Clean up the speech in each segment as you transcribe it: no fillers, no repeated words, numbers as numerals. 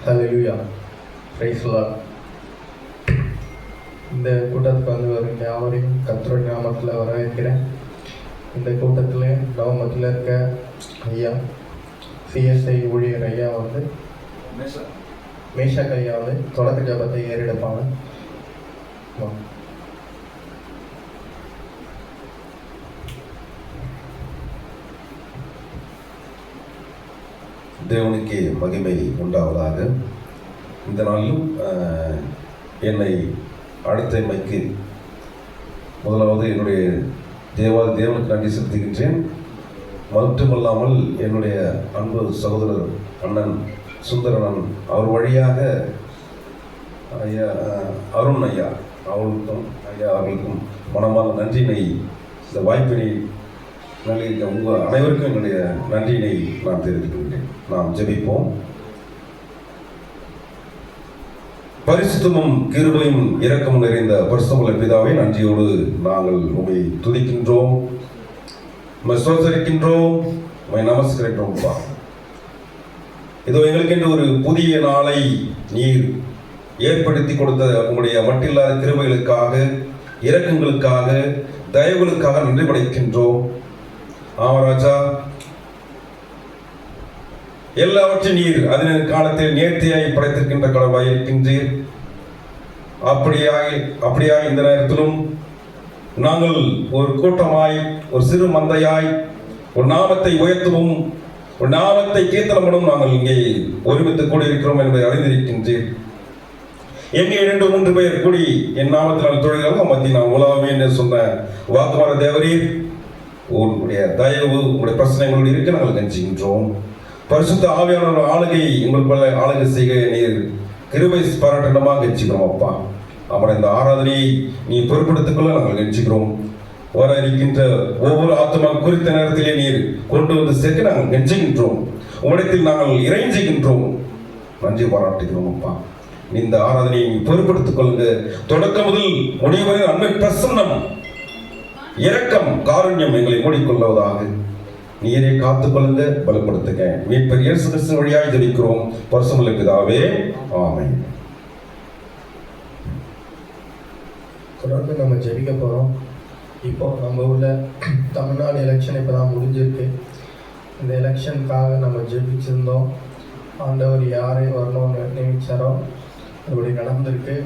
Hallelujah, praise the Lord. இந்த கூட்டத்துக்கு வரும் யாவரையும் கர்த்தருடைய நாமத்தில் வரவேற்கிறேன். இந்த கூட்டத்தில் நவமத்தில் இருக்க ஐயா சிஎஸ்ஐ ஊழியர் ஐயா மேஷாக் ஐயா தொடக்க ஜபத்தை ஏறெடுப்பாங்க. தேவனுக்கு மகிமை உண்டாவதாக. இந்த நாளிலும் என்னை அடுத்தமைக்கு முதலாவது என்னுடைய தேவனுக்கு நன்றி செலுத்துகின்றேன். மட்டுமல்லாமல் என்னுடைய அன்பு சகோதரர் அண்ணன் சுந்தரன் அவர் வழியாக ஐயா அருண் ஐயா அவர்களுக்கும் மனமான நன்றினை, இந்த வாய்ப்பினை நல்கிய உங்கள் அனைவருக்கும் என்னுடைய நன்றியினை நான் தெரிவிக்கின்றேன். நாம் ஜெபிப்போம். பரிசுத்தமும் கிருபையும் இரக்கமும் நிறைந்த பரிசுத்தமுள்ள பிதாவே, நன்றியோடு நாங்கள் உம்மை துதிக்கின்றோம், உம்மை ஸ்தோத்திரிக்கின்றோம், உம்மை நமஸ்கரிக்கின்றோம். இதோ எங்களுக்கென்று ஒரு புதிய நாளை நீர் ஏற்படுத்தி கொடுத்த உங்களுடைய மட்டில்லாத கிருபைகளுக்காக, இரக்கங்களுக்காக, தயவுகளுக்காக நன்றி படைக்கின்றோம். ஆமராஜா, எல்லாவற்றையும் நீர் அதன் காலத்தில் நேர்த்தியாய் படைத்திருக்கின்ற கடவுளாய் இருக்கின்றீர். அப்படியாக இந்த நேரத்திலும் நாங்கள் ஒரு கூட்டமாய், ஒரு சிறு மந்தையாய் ஒரு நாமத்தை உயர்த்தவும், ஒரு நாமத்தை கீர்த்தனப்படும் நாங்கள் இங்கே ஒருமித்து கூடியிருக்கிறோம் என்பதை அறிந்திருக்கின்றீர். எங்கே 2-3 பேர் கூடி என் நாமத்தினால் தொழிலாக மத்திய நான் உலகமே என்று சொன்ன வாக்குமார தேவரீர், உங்களுடைய தயவு, உங்களுடைய பிரச்சனைகளோடு இருக்க நாங்கள் கெஞ்சுகின்றோம். பரிசுத்த ஆவியான ஆளுகை உங்களுக்கு ஆளுகை செய்க நீர் கிருபை பாராட்டமாக கெஞ்சுக்கிறோம். அப்பா, அப்புறம் இந்த ஆராதனையை நீ பொறுப்படுத்திக் கொள்ள நாங்கள் கெஞ்சுக்கிறோம். வர இருக்கின்ற ஒவ்வொரு ஆத்மா குறித்த நேரத்திலே நீர் கொண்டு வந்து சேர்க்க நாங்கள் கெஞ்சுகின்றோம். உங்களிடத்தில் நாங்கள் இறைஞ்சுகின்றோம், நன்றி பாராட்டுகிறோம். அப்பா, இந்த ஆராதனையை நீ பொறுப்படுத்திக் கொள்ளுங்க. தொடக்க முதல் முடிவரை அன்மை பிரசன்னம், இரக்கம், காருண்யம் எங்களை மூடிக்கொள்வதாக நீரை காத்துக் கொள்ளுங்க, பலப்படுத்துங்க. மீட்பர் இயேசு கிறிஸ்து வழியாய் ஜெபிக்கிறோம் பரிசுத்தமுள்ள பிதாவே, ஆமென். தொடர்ந்து நம்ம ஜெபிக்க போகிறோம். இப்போ நம்ம உள்ள தமிழ்நாடு எலெக்ஷன் இப்போ தான் முடிஞ்சிருக்கு. இந்த எலெக்ஷனுக்காக நம்ம ஜெபிச்சிருந்தோம். ஆண்டவர் யாரை வரணும்னு நினைச்சாரோ அப்படி நடந்திருக்கு.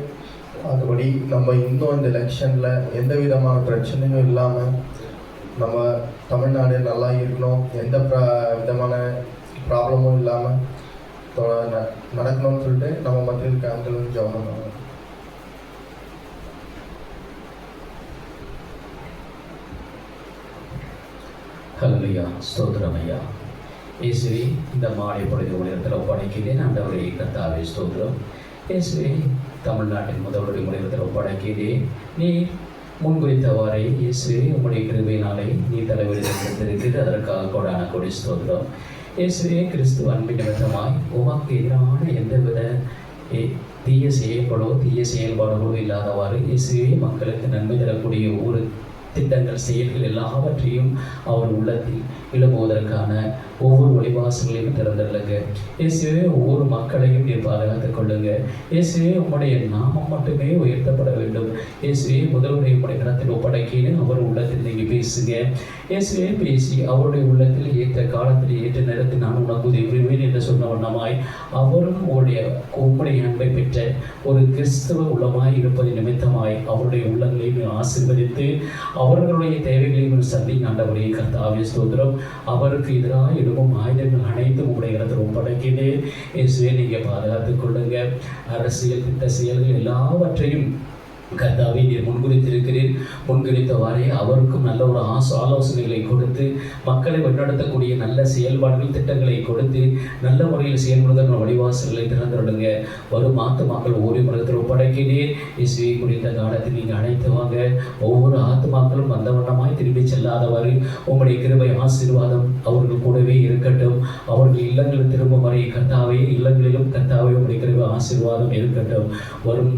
அதுபடி நம்ம இன்னும் இந்த எலெக்ஷனில் எந்த விதமான பிரச்சனையும் இல்லாமல் நம்ம தமிழ்நாடு நல்லா இருக்கணும், எந்த விதமான ப்ராப்ளமும் இல்லாமல் நடக்கணும்னு சொல்லிட்டு நம்ம மத்தியில் கேம்களும் ஜெபம் பண்ணுவோம். ஹல்லேலூயா, ஸ்தோத்திரம் ஐயா. இயேசுவே, இந்த மாலை பொழுது உலகத்தில் ஒப்படைக்கிறேன். ஆண்டவரே கர்த்தாவே ஸ்தோத்திரம். இயேசுவே, தமிழ்நாட்டின் முதல்வருடைய உலகத்தில் ஒப்படைக்கிறேன். நீ முன்குறித்தவாறே இயேசுவே, உங்களுடைய கிருபையினாலே நீ தலைவரித்திருக்கிறது. அதற்காக கோடான கோடி ஸ்தோத்திரம். இயேசுவே, கிறிஸ்துவ அன்பின் நிமித்தமாய் உமக்கு எதிரான எந்தவித தீய செயல்பாடுகளோ இல்லாதவாறு இயேசுவே, மக்களுக்கு நன்மை தரக்கூடிய ஒவ்வொரு திட்டங்கள், செயல்கள் எல்லாவற்றையும் அவர் உள்ளத்தில் எழுப்புவதற்கான ஒவ்வொரு வழிவாசங்களையும் திறந்துள்ளுங்க. இயேசுவே, ஒவ்வொரு மக்களையும் நீர் பாதுகாத்துக் கொள்ளுங்க. இயேசுவே, உம்முடைய நாமம் மட்டுமே உயர்த்தப்பட வேண்டும். இயேசுவே, முதல்வரை உம்முடைய கரத்தில் ஒப்படைக்கிறேன். அவர் உள்ளத்தில் நீங்கள் பேசுங்க. இயேசுவே, பேசி அவருடைய உள்ளத்தில் ஏற்ற காலத்தில் ஏற்ற நேரத்தில் நான் உனக்கு உதவி புரிவேன் என்று சொன்ன வண்ணமாய் அவரும் உம்முடைய அன்பை பெற்ற ஒரு கிறிஸ்தவ உள்ளமாய் இருப்பது நிமித்தமாய் அவருடைய உள்ளங்களையும் ஆசீர்வதித்து அவர்களுடைய தேவைகளையும் சந்தி ஆண்டவரே கர்த்தாவே ஸ்தோத்திரம். அவருக்கு எதிராக எடுக்கும் ஆயுதங்கள் அனைத்தும் உங்களுடைய இடத்தில் ஒப்படைக்கிறேன். இயேசுவே, நீங்கள் பாதுகாத்துக் கொள்ளுங்க. அரசியல் திட்ட செயல்கள் எல்லாவற்றையும் கர்த்தாவே நீர் முன்குறித்திருக்கிறேன். முன்குறித்தவாறே அவருக்கும் நல்ல ஒரு ஆலோசனைகளை கொடுத்து மக்களை வழிநடத்தக்கூடிய நல்ல செயல்பாடுகள், திட்டங்களை கொடுத்து நல்ல முறையில் செயல்படுத்த வழிவாசல்களை திறந்துவிடுங்க. வரும் ஆத்துமாக்கள் ஒவ்வொரு மனத்தில் ஒப்படைக்கிறேன். இயேசுவை குறித்த காலத்தில் நீங்கள் அழைத்து வாங்க. ஒவ்வொரு ஆத்துமாக்களும் வந்த வண்ணமாய் திரும்பி செல்லாதவாறு உங்களுடைய கிருபை ஆசீர்வாதம் அவர்கள் கூடவே இருக்கட்டும். அவர்கள் இல்லங்களில் திரும்பும் வரை கர்த்தாவே, இல்லங்களிலும் கர்த்தாவே உங்களுடைய கிருபை ஆசீர்வாதம் இருக்கட்டும். வரும்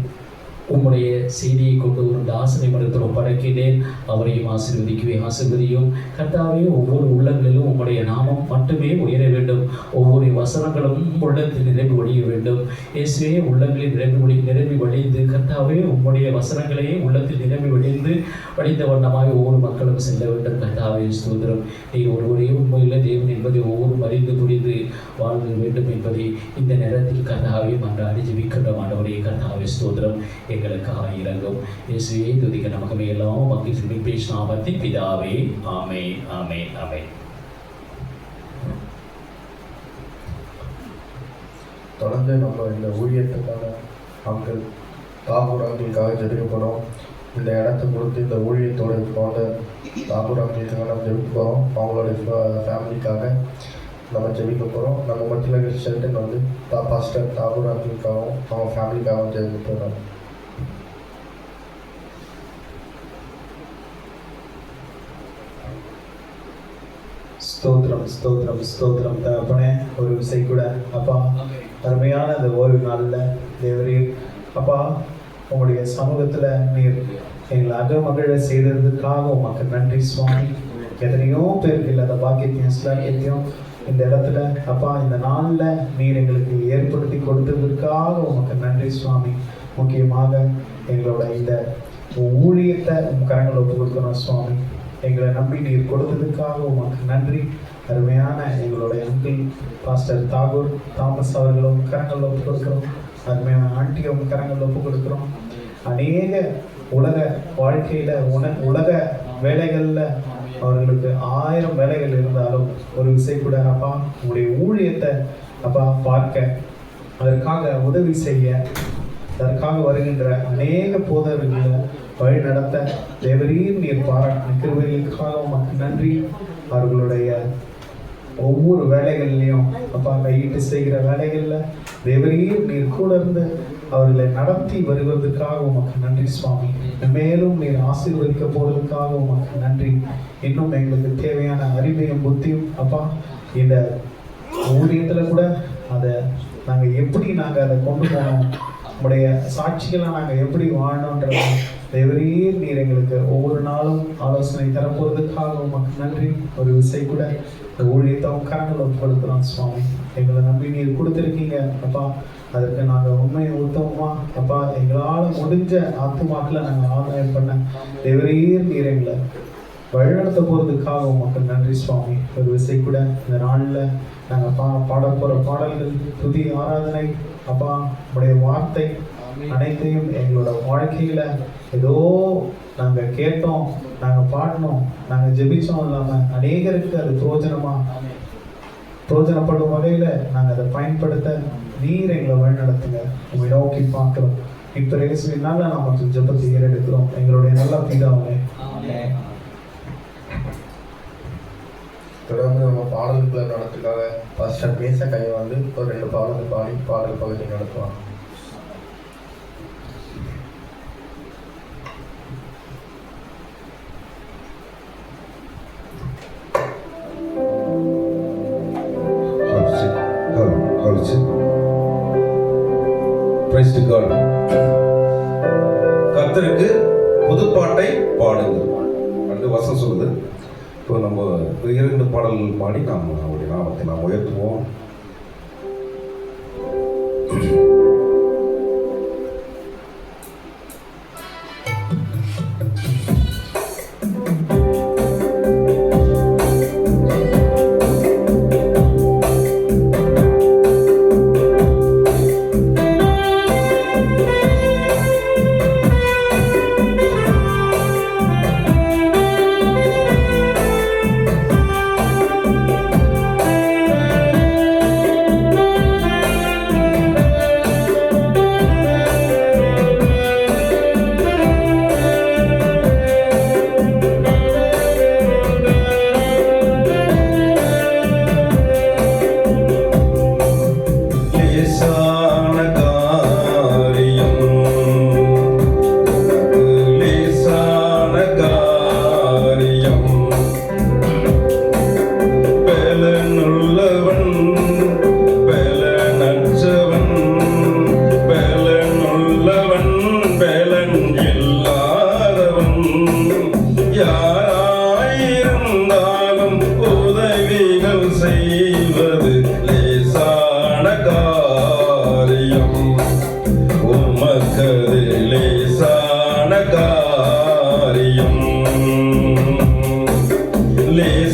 உம்முடைய செய்தியை கொண்டு ஒரு தாசனை மனத்தில் ஒப்படைக்கிறேன். அவரையும் ஆசீர்வதியும். கர்த்தாவே, ஒவ்வொரு உள்ளங்களிலும் உம்முடைய நாமம் மட்டுமே உயர வேண்டும். ஒவ்வொரு வசனங்களும் உள்ளத்தில் நிரம்பி வழிய வேண்டும். இயேசுவே, உள்ளங்களில் நிரம்பி வழிந்து கர்த்தாவே, உம்முடைய வசனங்களே உள்ளத்தில் நிரம்பி வழிந்த வண்ணமாய் ஒவ்வொரு மக்களும் செல்ல வேண்டும். கர்த்தாவே ஸ்தோத்திரம். நீர் ஒருவரே உண்மையுள்ள தேவன் என்பதை ஒவ்வொரு அறிந்து புரிந்து வாழ்ந்து வேண்டும் என்பதை இந்த நேரத்தில் கர்த்தாவே மன்றாடி ஜெபிக்கின்ற ஆண்டவரே கர்த்தாவே ஸ்தோத்திரம். எங்களுக்காக இறங்கும். இயேசுவே துதிக்க நமக்கு எல்லாம் மக்கள் பேச நாமத்தின் பிதாவே. ஆமென், ஆமென், ஆமென். தொடர்ந்து நம்ம இந்த ஊழியத்துக்கான அங்கிள் தாகூர் அங்கிளுக்காக ஜெபிக்க போகிறோம். இந்த இடத்த கொடுத்து இந்த ஊழியத்தோட ஃபாதர் தாகூர் அங்கிளுக்காக நம்ம ஜெபிக்க போகிறோம். அவங்களுடைய ஃபேமிலிக்காக நம்ம ஜெபிக்க போகிறோம். நம்ம மத்தியில் ஷெல்டன் வந்து பாஸ்டர் தாகூர் அங்கிளுக்காகவும் அவங்க ஃபேமிலிக்காகவும் ஜெபிக்க போகிறோம். ஸ்தோத்திரம் ஸ்தோத்திரம் ஸ்தோத்திரம் தகப்பனே. ஒரு விசை கூட அப்பா, அருமையான அந்த ஓய்வு நாளில் தேவரீர் அப்பா உங்களுடைய சமூகத்தில் நீர் எங்களை அகமகிழ செய்ததுக்காக உமக்கு நன்றி சுவாமி. எத்தனையோ பேருக்கு இல்லாத பாக்கியத்தையும் சிலாக்கியத்தையும் இந்த இடத்துல அப்பா இந்த நாளில் நீர் எங்களுக்கு ஏற்படுத்தி கொடுத்ததற்காக உமக்கு நன்றி சுவாமி. முக்கியமாக எங்களோட இந்த ஊழியத்தை கரங்களை ஒப்பு கொடுக்கணும் சுவாமி. எங்களை நம்பி நீர் கொடுத்ததுக்காக உமக்கு நன்றி. அருமையான எங்களுடைய அங்கிள் பாஸ்டர் தாகூர் தாமஸ் அவர்களும் கரங்கள் ஒப்பு கொடுக்குறோம். அருமையான ஆண்டியும் கரங்கள் ஒப்பு கொடுக்குறோம். அநேக உலக வாழ்க்கையில் உலக வேலைகளில் அவர்களுக்கு 1000 வேலைகள் இருந்தாலும் ஒரு விசை கூட அப்பா உங்களுடைய ஊழியத்தை அப்பா பார்க்க, அதற்காக உதவி செய்ய, அதற்காக வருகின்ற அநேக போதவர்களை வழி நடத்த தேவரீர் நீர் பாராட்டின கிருபைகளுக்காக உமக்கு நன்றி. அவர்களுடைய ஒவ்வொரு வேலைகள்லையும் அப்பா கையிட்டு செய்கிற வேலைகளில் தேவரீர் நீர் கூட இருந்து அவர்களை நடத்தி வருவதற்காக உமக்கு நன்றி சுவாமி. மேலும் நீர் ஆசீர்வதிக்க போவதற்காக உமக்கு நன்றி. இன்னும் எங்களுக்கு தேவையான அறிவையும் புத்தியும் அப்பா இந்த ஊழியத்தில் கூட அதை நாங்கள் எப்படி அதை கொண்டு போனோம், நம்முடைய சாட்சிகளை நாங்கள் எப்படி வாழணுன்றது தேவரீர் நீர் எங்களுக்கு ஒவ்வொரு நாளும் ஆலோசனை தரப்போறதுக்காக உமக்கு நன்றி. ஒரு விசை கூட இந்த ஊழியத்தை கரங்களை ஒப்புக்கொடுக்கிறோம் சுவாமி. எங்களை நம்பி நீர் கொடுத்துருக்கீங்க அப்பா. அதற்கு நாங்கள் உண்மையை உத்தமமா அப்பா எங்களால் முடிஞ்ச ஆத்துமாக்களை நாங்கள் ஆதாயம் பண்ண தேவரீர் நீர் எங்களை வழிநடத்த போகிறதுக்காக உமக்கு நன்றி சுவாமி. ஒரு விசை கூட இந்த நாளில் நாங்கள் பாட போகிற பாடல்கள், துதி, ஆராதனை அப்பா உடைய வார்த்தை அனைத்தையும் எங்களோட வாழ்க்கையில் ஏதோ நாங்கள் கேட்டோம், நாங்கள் பாடினோம், நாங்கள் ஜெபிச்சோம் இல்லாமல் அநேகருக்கு அது பிரயோஜனப்படும் வகையில் நாங்கள் அதை பயன்படுத்த நீர் எங்களை வழிநடத்துங்க. உங்களை நோக்கி பார்க்கிறோம். இப்போ இயேசுவினால நமக்கு ஜெபத்தை ஏறெடுக்கிறோம். எங்களுடைய நல்ல பிதாவே. தொடர்ந்து நம்ம பாடல்களை நடத்துக்காக பாஸ்டர் பேச கையை வந்து ஒரு 2 பாடல்கள் பாடி பாடல் பகுதி நடத்துவாங்க. கர்த்தருக்கு புதுப்பாட்டை பாடுங்கள் என்று வசனம் சொல்லுது. இப்போ நம்ம 2 பாடல்கள் பாடி நாம் அவருடைய நாமத்தை நாம் உயர்த்துவோம்.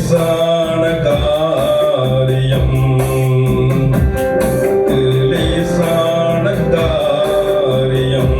லேசான காரியம் லேசான காரியம்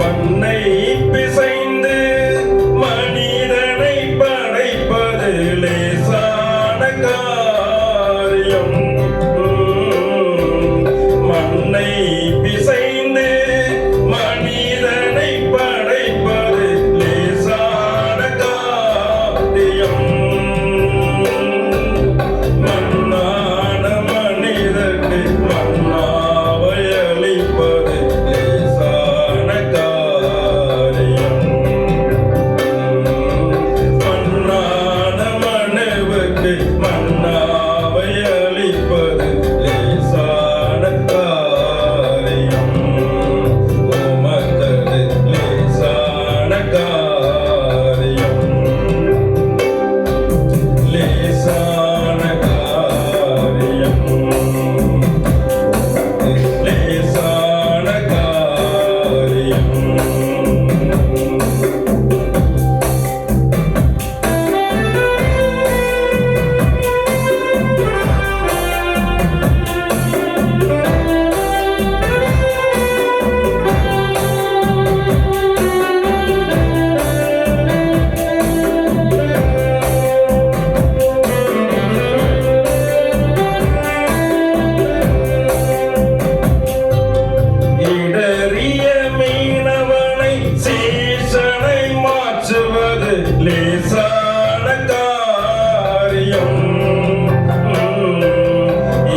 மண்ணை பிசைந்து மனிதனை படைப்பது லேசான காரியம் மண்ணை பிசைந்து மனிதனை படைப்பது லேசான காரியம் மண்ணான மனிதர்க்கு மண்ணாவை அளிப்பது லேசான காரியம் மண்ணான மனுவுக்கு மண்ணாவை அளிப்பது லேசான காரியம் உமக்கது லேசான காரியம் லேசான காரியம் லேசான காரியம் இடறிய மீனவனை சீசனை மாற்றுவது லேசான காரியம்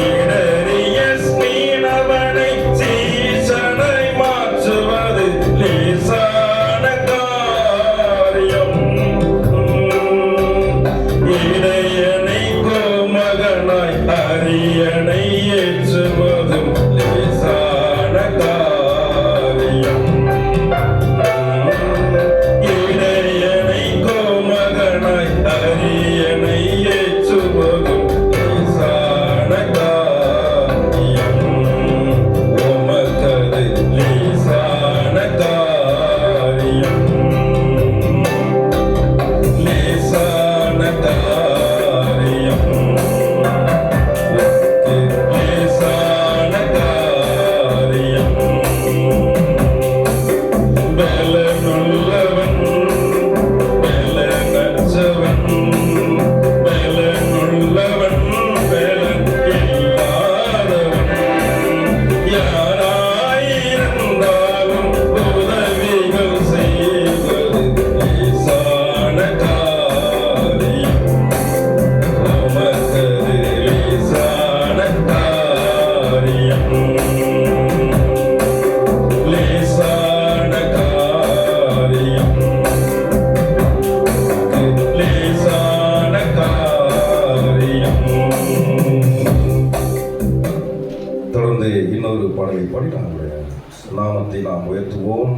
இடறிய மீனவனை சீசனை மாற்றுவது லேசான காரியம் இடையனை கோமகனாய் அரியணை ஏற்றுவதும் லேசான காரியம் இடையனை கோமகனாய் அரியணை ஏற்றுவதும் லேசான காரியம் உமக்கது லேசான காரியம் லேசான காரியம் லேசான காரியம் பலனுள்ளவன் பலனற்றவன் பலனுள்ளவன் பலன் இல்லாதவன் யாராயிருந்தாலும் உதவிகள் செய்வது லேசான காரியம் உமக்கது லேசான காரியம் லேசான காரியம் லேசான காரியம் தொடர்ந்து இன்னொரு பாடலை பாடி நம்முடைய நாமத்தை நாம் உயர்த்துவோம்.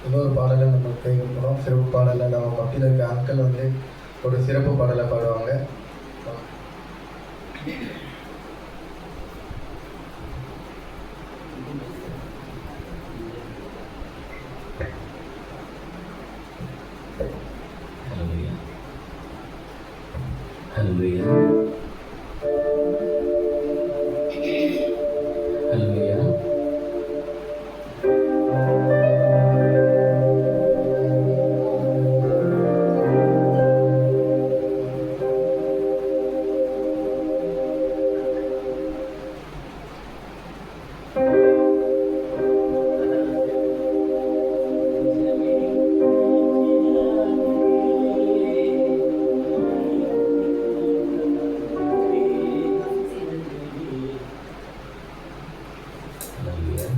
இன்னொரு பாடலை நம்ம கேட்க போகிறோம். சிறப்பு பாடலை நம்ம மத்தியில் இருக்க அங்கிள் வந்து ஒரு சிறப்பு பாடலை பாடுவாங்க. Hallelujah. Hallelujah. Hallelujah. Hallelujah.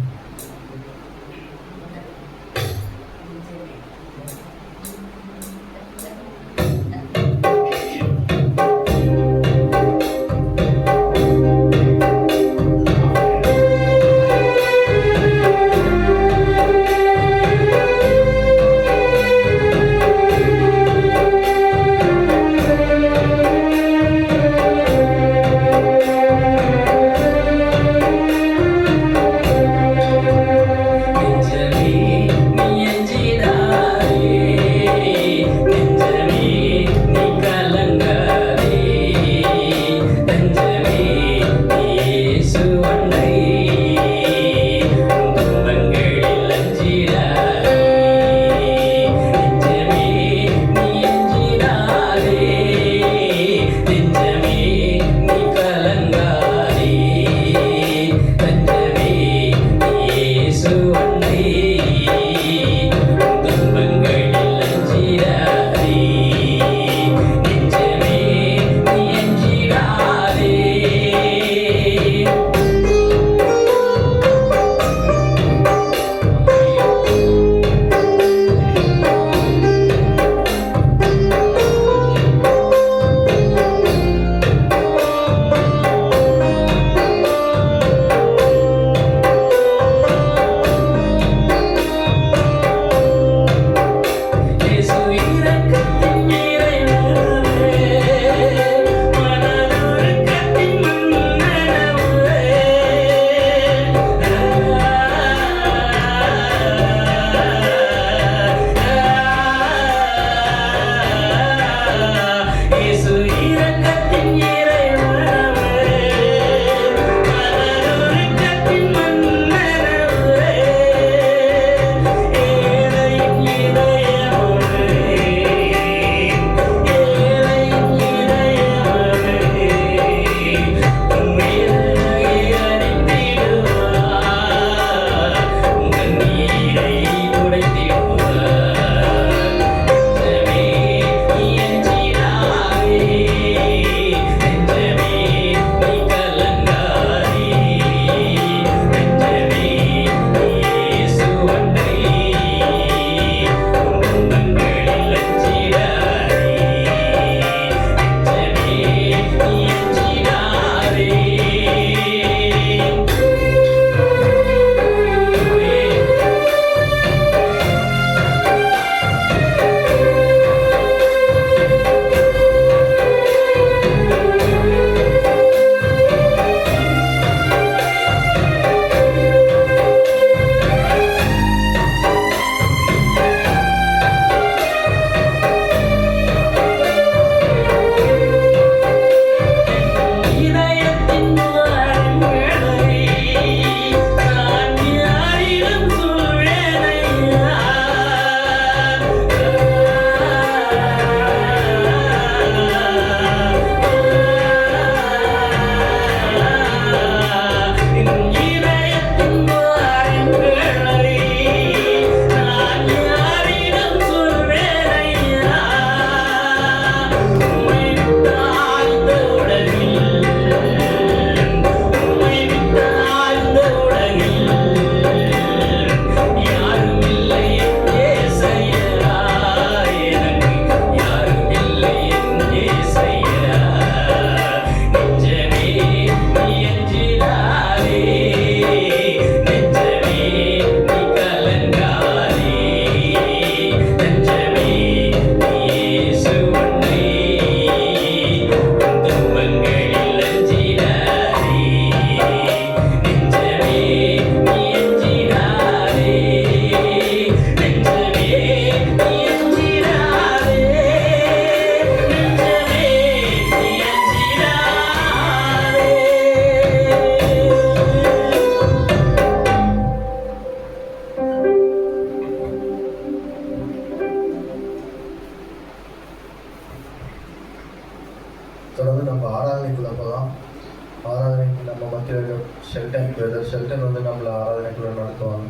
நம்மளை ஆராதனைக்குள்ள நடத்துவாங்க.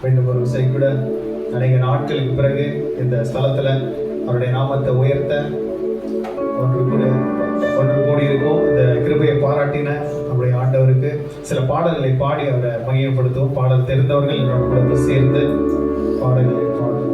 மீண்டும் ஒரு விசை கூட அநேக நாட்களுக்கு பிறகு இந்த ஸ்தலத்தில் அவருடைய நாமத்தை உயர்த்த ஒன்று கூடியிருக்கோம். இந்த கிருபையை பாராட்டின நம்முடைய ஆண்டவருக்கு சில பாடல்களை பாடி அவரை மையப்படுத்துவோம். பாடல் தெரிந்தவர்கள் என்னோட சேர்ந்து பாடல்களை பாடுவோம்.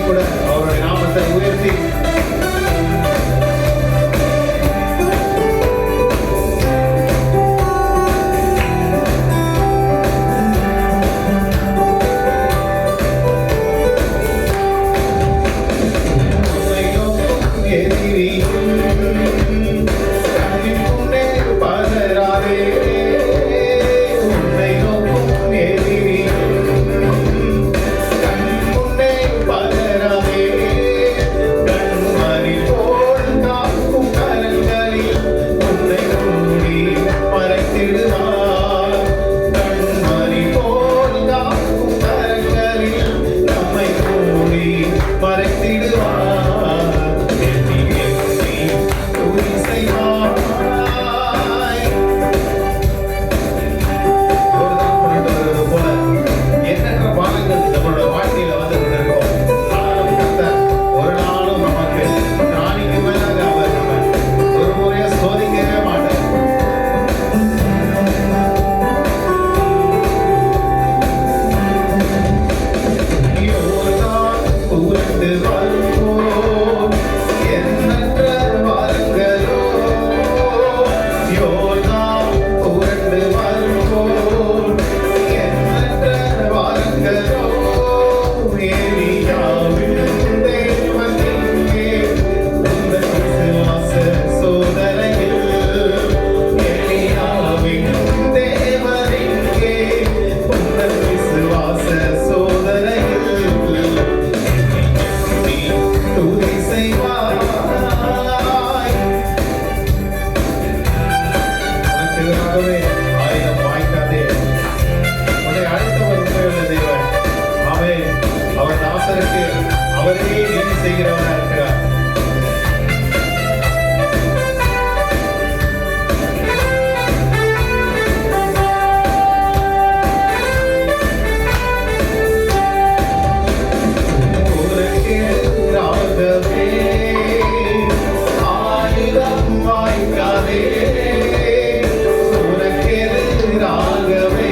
கூட அவருடைய நாமத்தை உயர்த்தி உனக்கெதிராகவே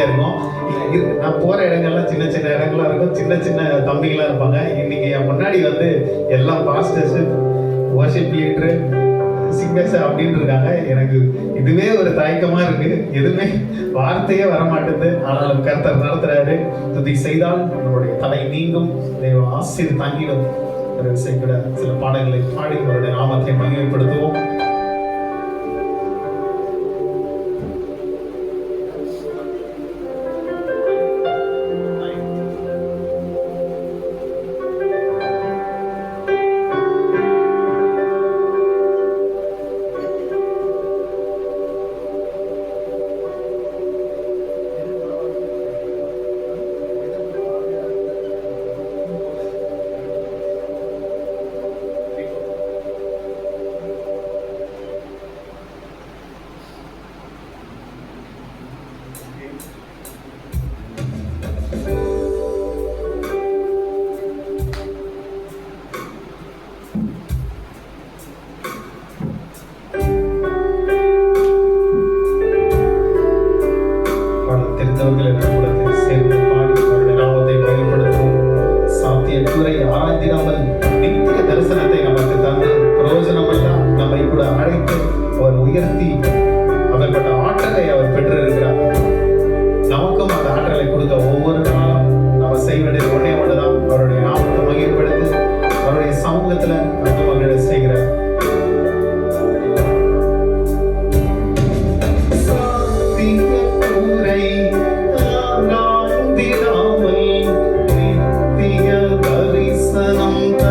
ஜாலியாக இருக்கும். நான் போகிற இடங்கள்லாம் சின்ன சின்ன இடங்களா இருக்கும், சின்ன சின்ன தம்பிங்களாம் இருப்பாங்க. இன்னைக்கு என் முன்னாடி வந்து எல்லாம் பாஸ்டர்ஸு, வர்ஷிப் லீடரு, சிங்கர்ஸ் அப்படின்னு இருக்காங்க. எனக்கு இதுவே ஒரு தயக்கமாக இருக்கு, எதுவுமே வார்த்தையே வரமாட்டேது. ஆனாலும் கர்த்தர் நடத்துறாரு. துதி செய்தால் நம்மளுடைய தலை நீங்கும், தேவ ஆசீர் தாங்கிடும். ஒரு செய்கிற சில பாடல்களை பாடி அவருடைய நாமத்தை மகிமைப்படுத்துவோம். தெரிந்தவர்கள் கூட சேர்ந்து பாடி அவருடைய நாமத்தை பயன்படுத்துவோம். சாத்தியக்கூரை ஆராய்ந்திடாமல் நித்திய தரிசனத்தை நமக்கு தந்து பிரயோஜனமெல்லாம் நம்மை கூட அழைத்து அவர் உயர்த்தி அவர்பட்ட ஆற்றலை அவர் பெற்றிருக்கிறார். நமக்கும் அந்த ஆற்றலை கொடுக்க ஒவ்வொரு நாளும் நம்ம செய்ய வேண்டிய ஒன்றே ஒன்றுதான், அவருடைய நாமத்தை மகிழ்ப்படுத்தி அவருடைய சமூகத்துல நம்ம மகிழ செய்கிறார். தரிசனம்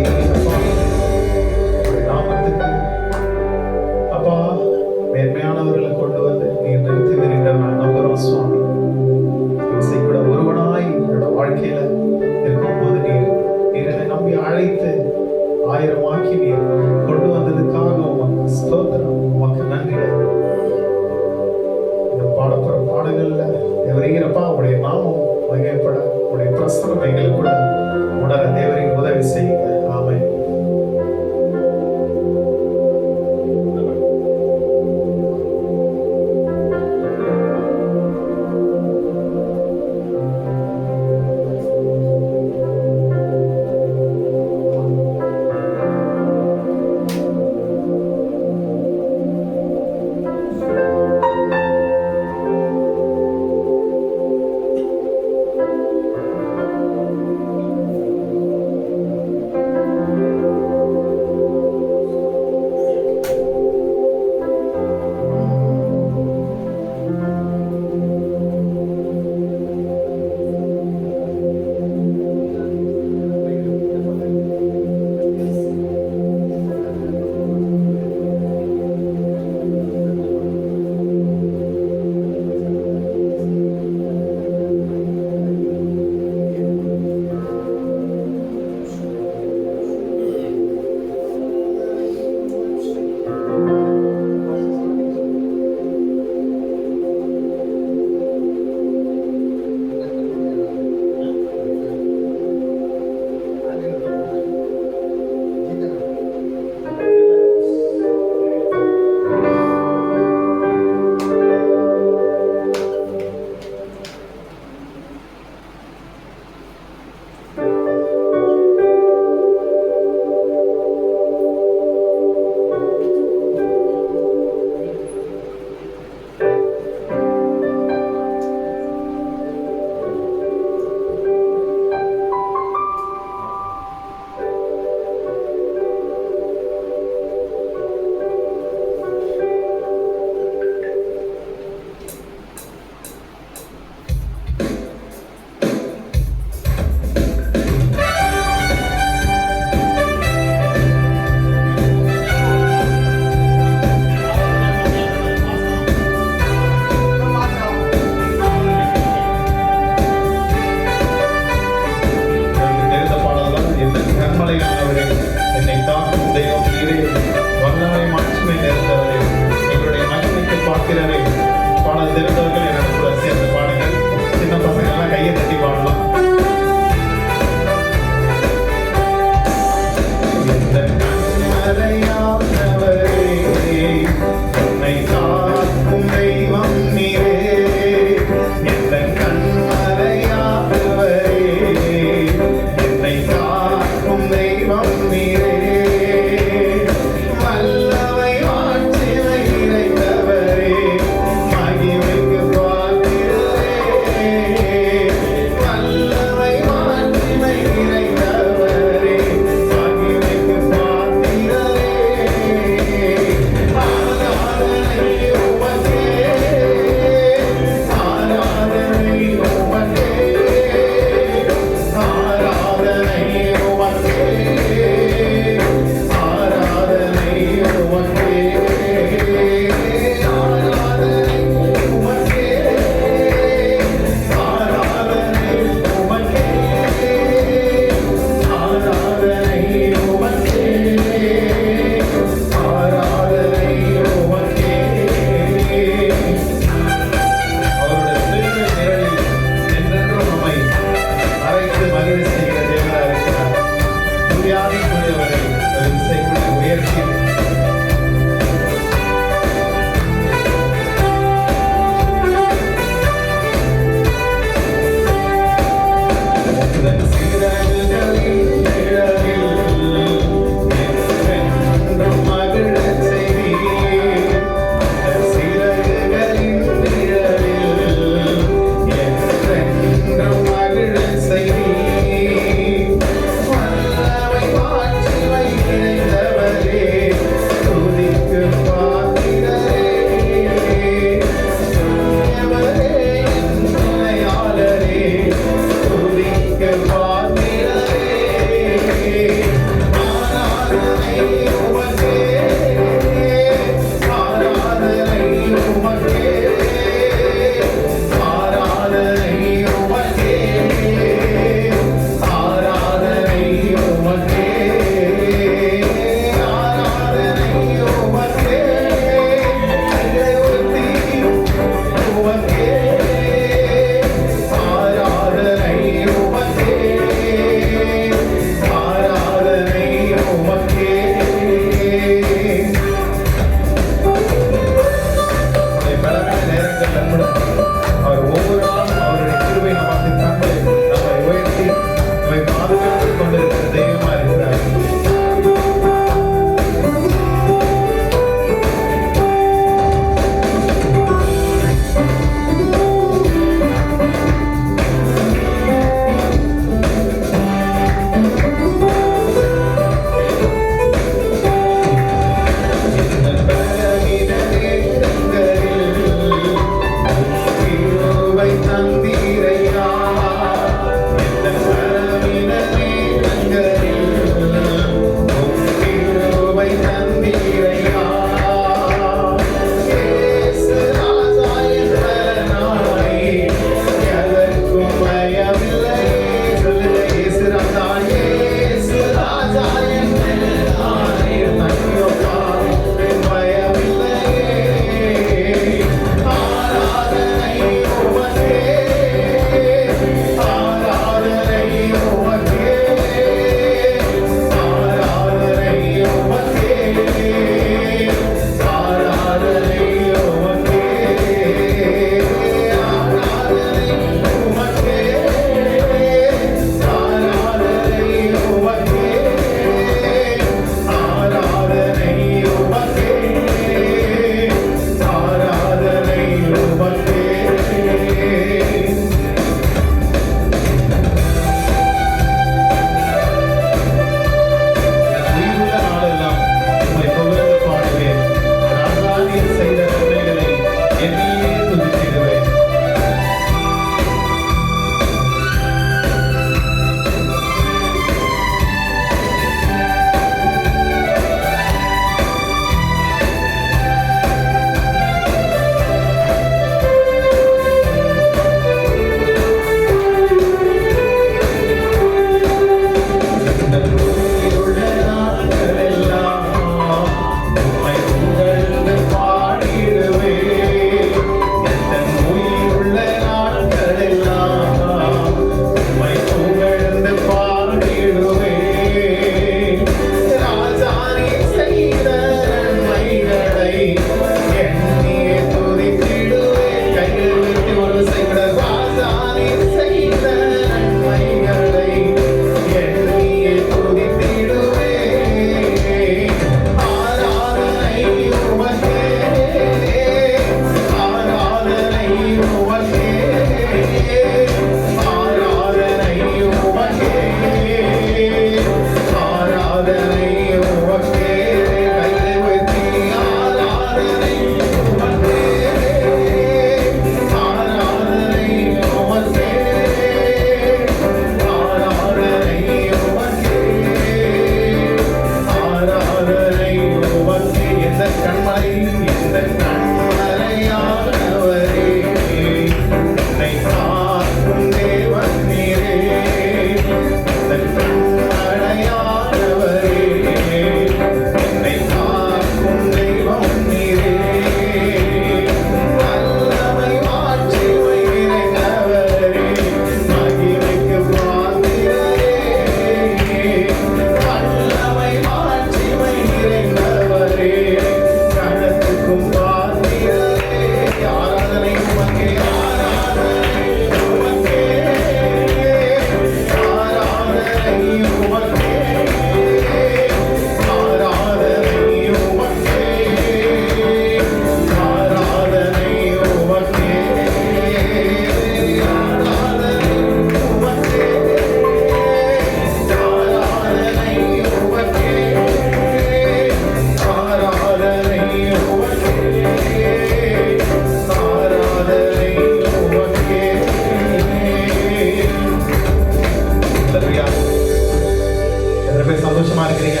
சந்தோஷமா இருக்கிறீங்க.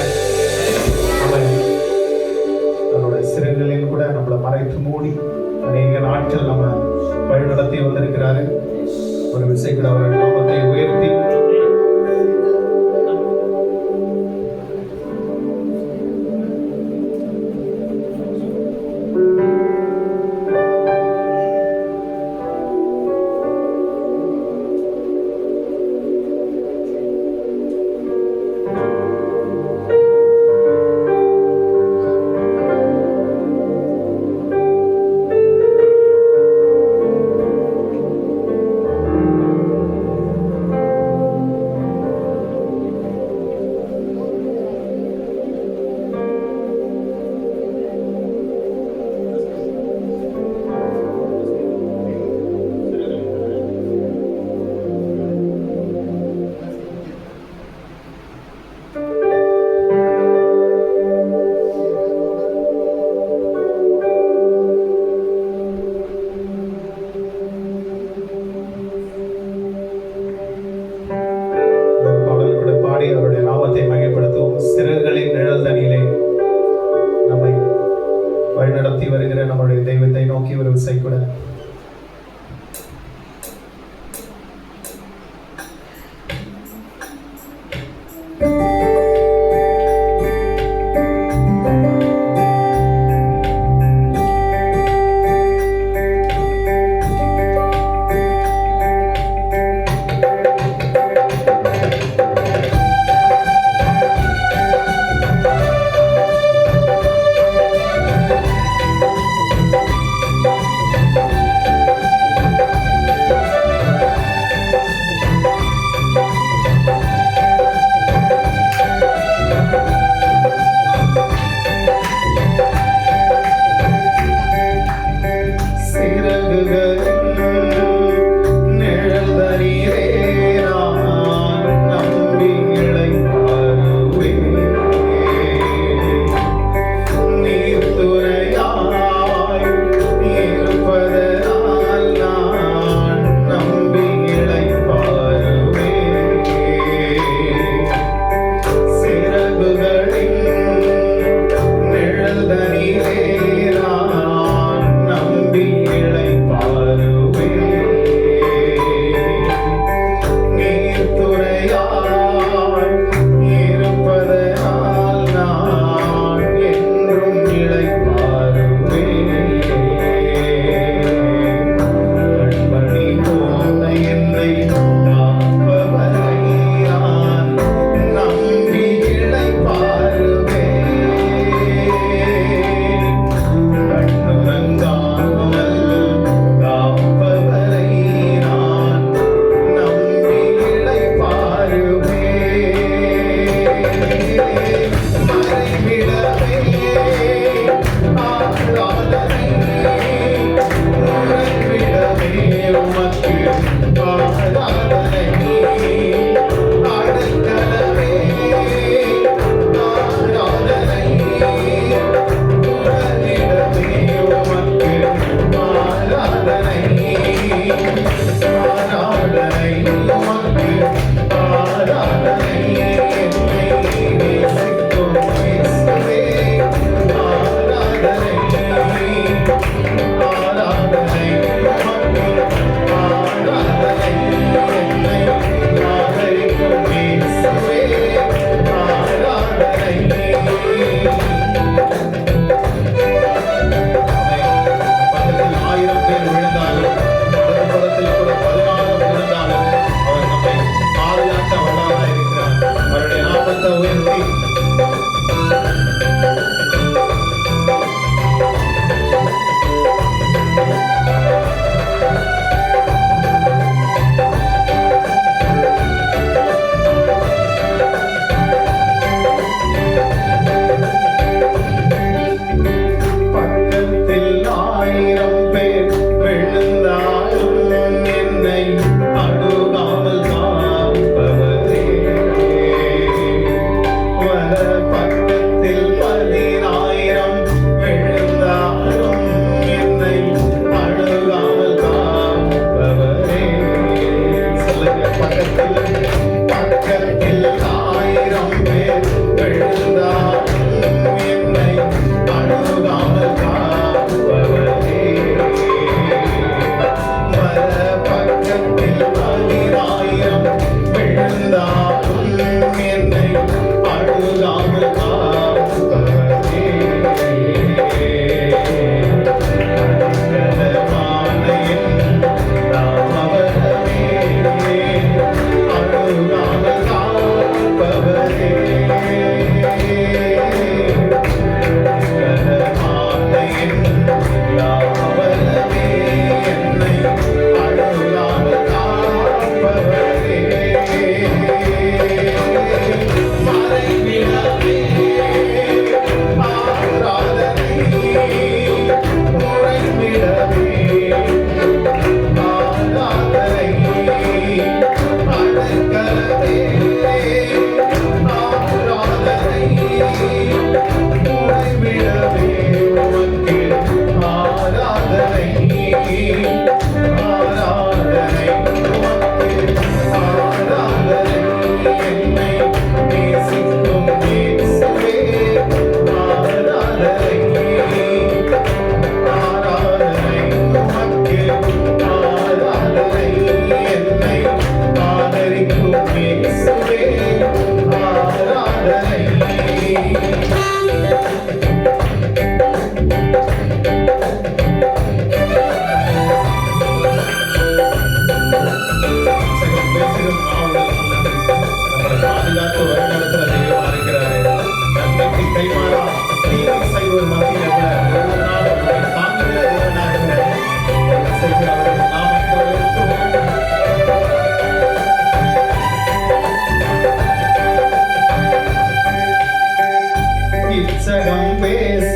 நம்மளோட சிறைகளில் கூட நம்மளை மறைத்து மூடி அநேக நாட்கள் நம்ம வழிநடத்தி வந்திருக்கிறாரு. ஒரு விசைகள் அவர்கள் நாமத்தை உயர்த்தி அவருடைய நாமத்தை மகிமைப்படுத்துவோம். சிறகுகளின் நிழல் தனியிலே நம்மை வழிநடத்தி வருகிற நம்முடைய தெய்வத்தை நோக்கி ஒரு விசை கூட